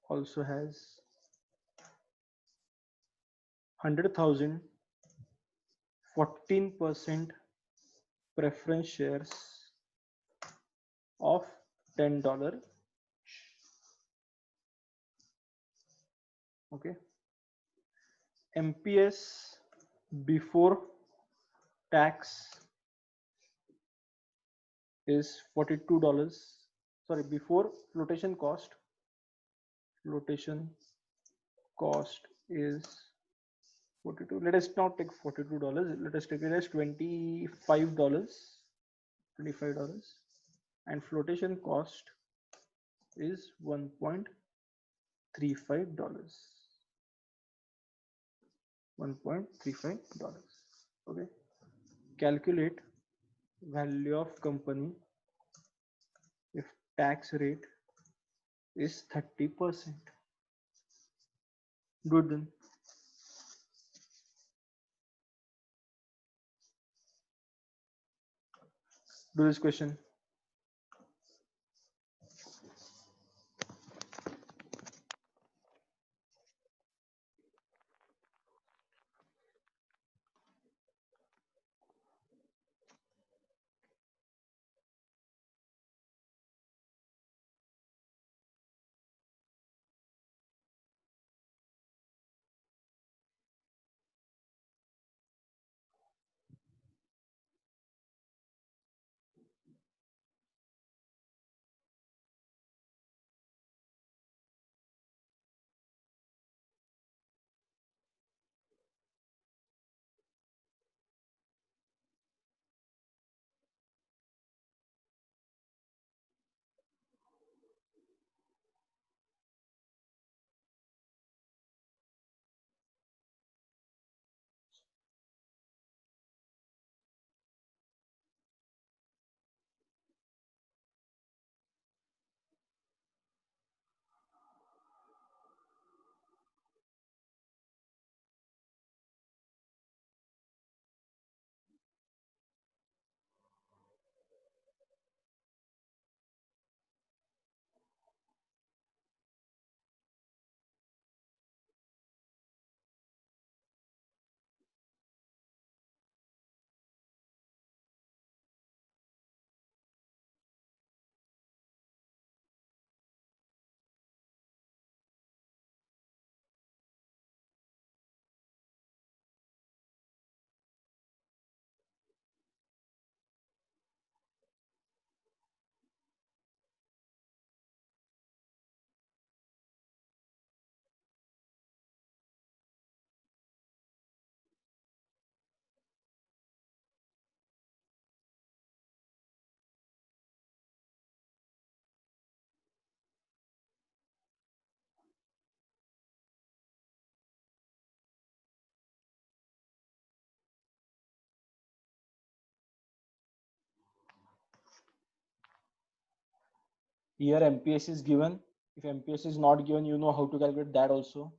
100,000 14% preference shares of $10. Okay, MPS before tax is $42. Sorry, before flotation cost is 42. Let us not take $42. Let us take it as $25. And flotation cost is $1.35. Okay, calculate value of company if tax rate is 30%. Good, then do this question. Here MPS is given. If MPS is not given, you know how to calculate that also.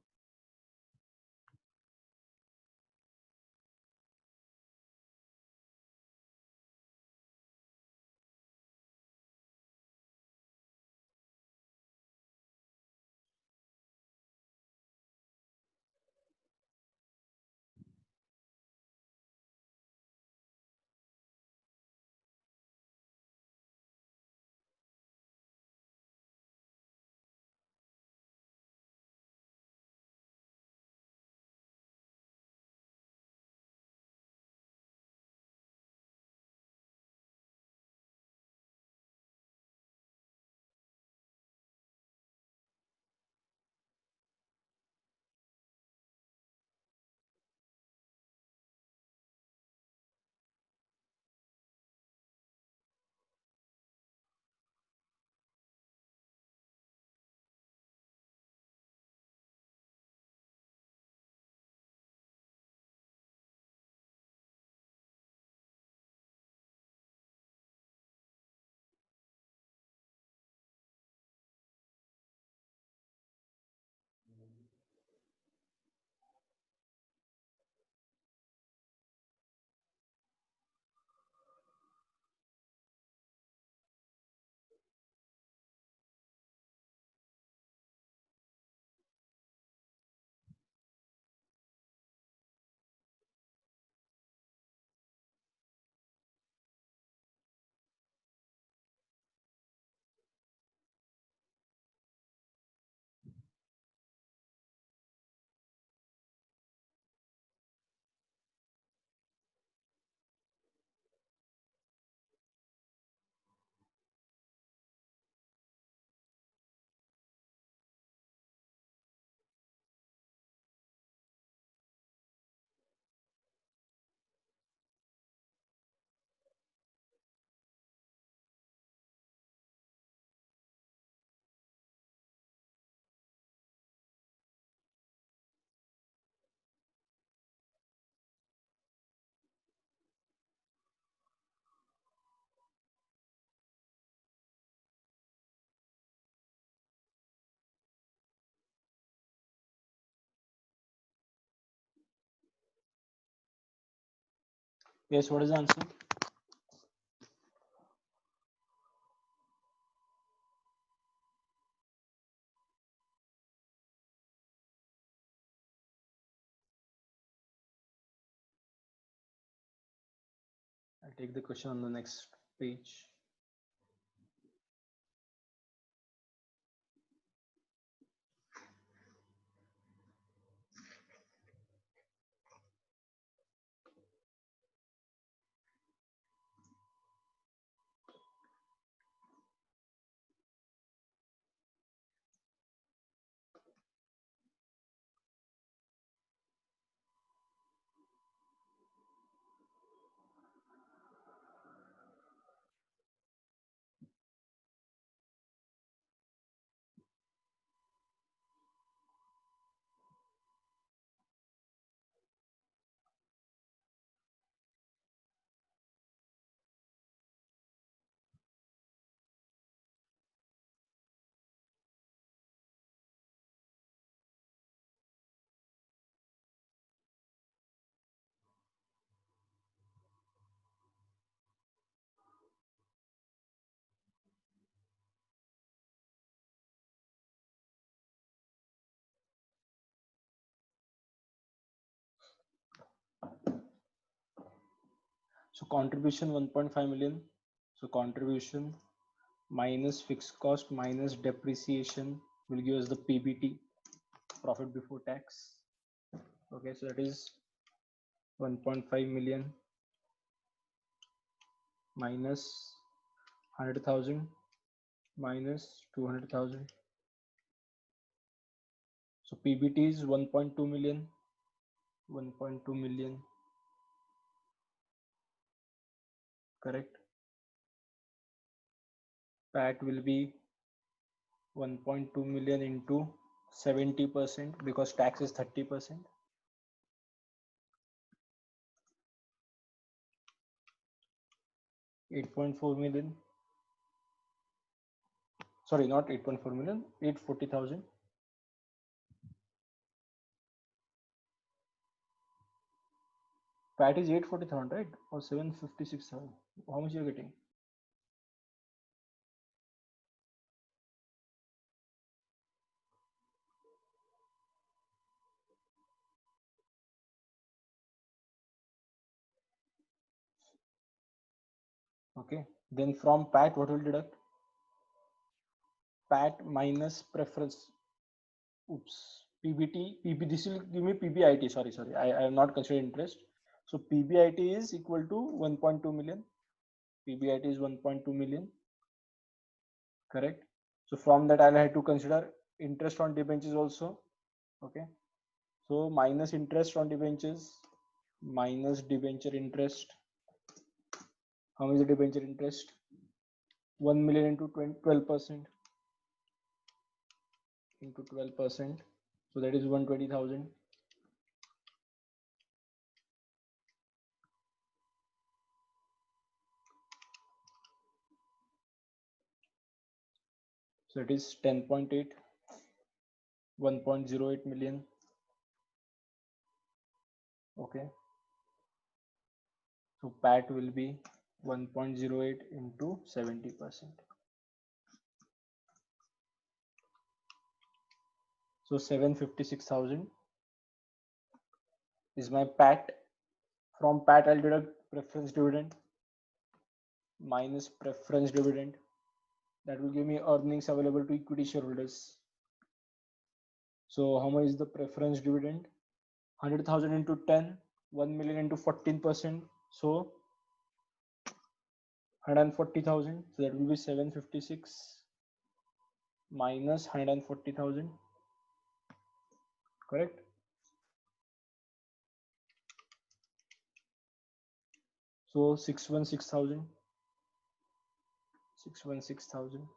Yes, what is the answer? I'll take the question on the next page. So contribution 1.5 million. So contribution minus fixed cost minus depreciation will give us the PBT, profit before tax. Okay, so that is 1.5 million minus 100,000 minus 200,000. So PBT is 1.2 million. 1.2 million. Correct. PAT will be 1.2 million into 70% because tax is 30%. 8.4 million. sorry, not 8.4 million, 840,000. PAT is 840,000, right? Or 756,000. How much you're getting? Okay. Then from PAT, what will deduct? PAT minus preference. Oops. PBT, this will give me PBIT. Sorry. I am not considering interest. So PBIT is equal to 1.2 million. PBIT is 1.2 million. Correct. So from that, I'll have to consider interest on debentures also. Okay. So minus interest on debentures minus debenture interest. How much is the debenture interest? 1 million into 12% into 12%. So that is 120,000. So it is 10.8, 1.08 million. Okay. So PAT will be 1.08 into 70%. So 756,000 is my PAT. From PAT, I'll deduct preference dividend minus preference dividend. That will give me earnings available to equity shareholders. So how much is the preference dividend? 100,000 into 10, 1 million into 14%. So 140,000. So that will be 756 minus 140,000. Correct? So 616,000. 616,000.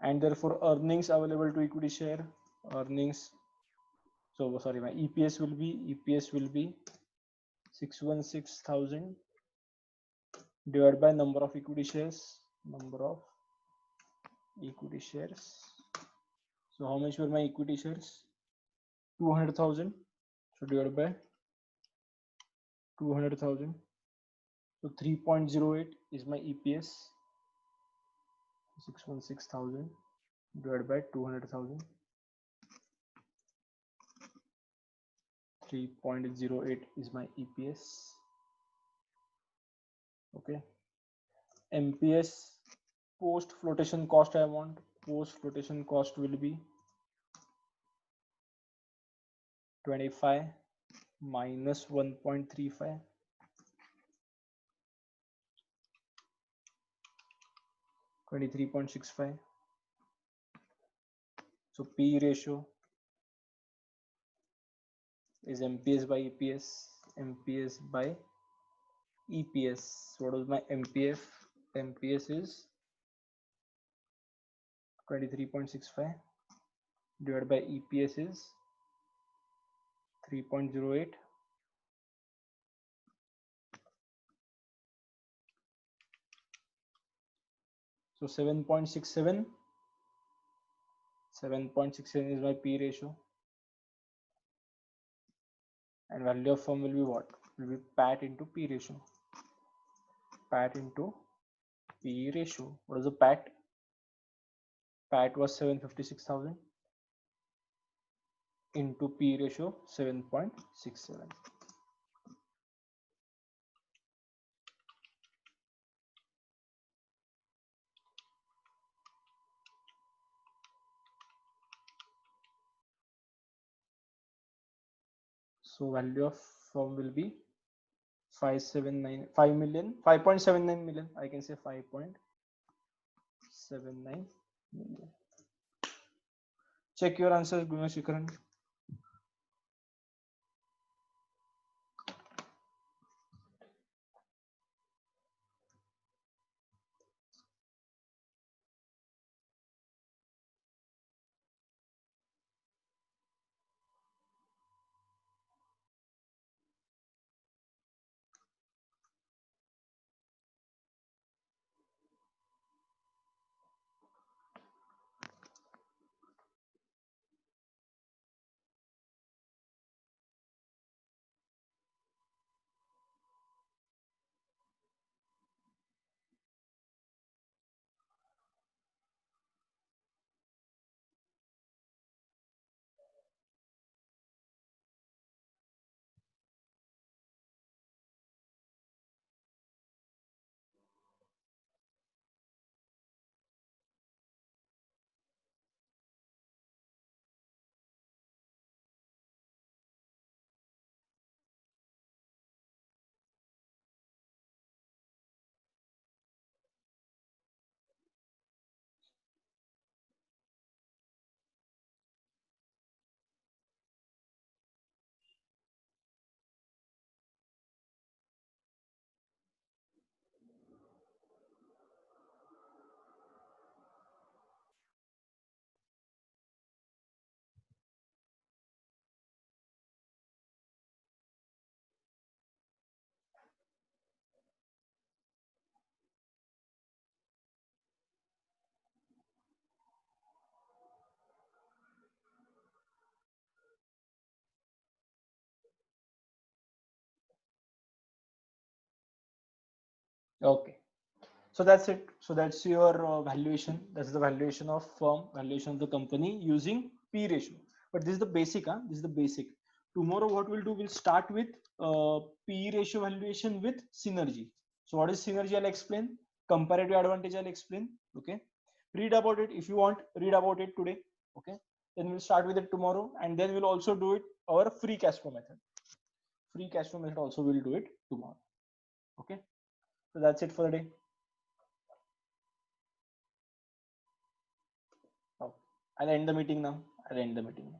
And therefore earnings available to equity share, earnings. So sorry, my EPS will be 616,000 divided by number of equity shares. So how much were my equity shares? 200,000. So divided by 200,000. So 3.08 is my EPS. 616,000 divided by 200,000. 3.08 is my EPS. Okay. MPS, post flotation cost I want. Post flotation cost will be 25 minus 1.35. 23.65. So P ratio is MPS by EPS. MPS by EPS. What was my MPF? MPS is 23.65 divided by EPS is 3.08. So 7.67. 7.67 is my P ratio. And value of firm will be what? Will be PAT into P ratio. PAT into P ratio. What is the PAT? PAT was 756,000 into P ratio 7.67. So value of firm will be 5.79 million. I can say 5.79 million. Check your answers, Gunashikaran. Okay. So that's it. So that's your valuation. That's the valuation of firm, valuation of the company using P ratio. But this is the basic, huh? This is the basic. Tomorrow, what we'll do, we'll start with P ratio valuation with synergy. So what is synergy? I'll explain. Comparative advantage, I'll explain. Okay. Read about it if you want. Read about it today. Okay. Then we'll start with it tomorrow, and then we'll also do it our free cash flow method. Free cash flow method also we'll do it tomorrow. Okay. So that's it for the day. Oh, I'll end the meeting now. I'll end the meeting now.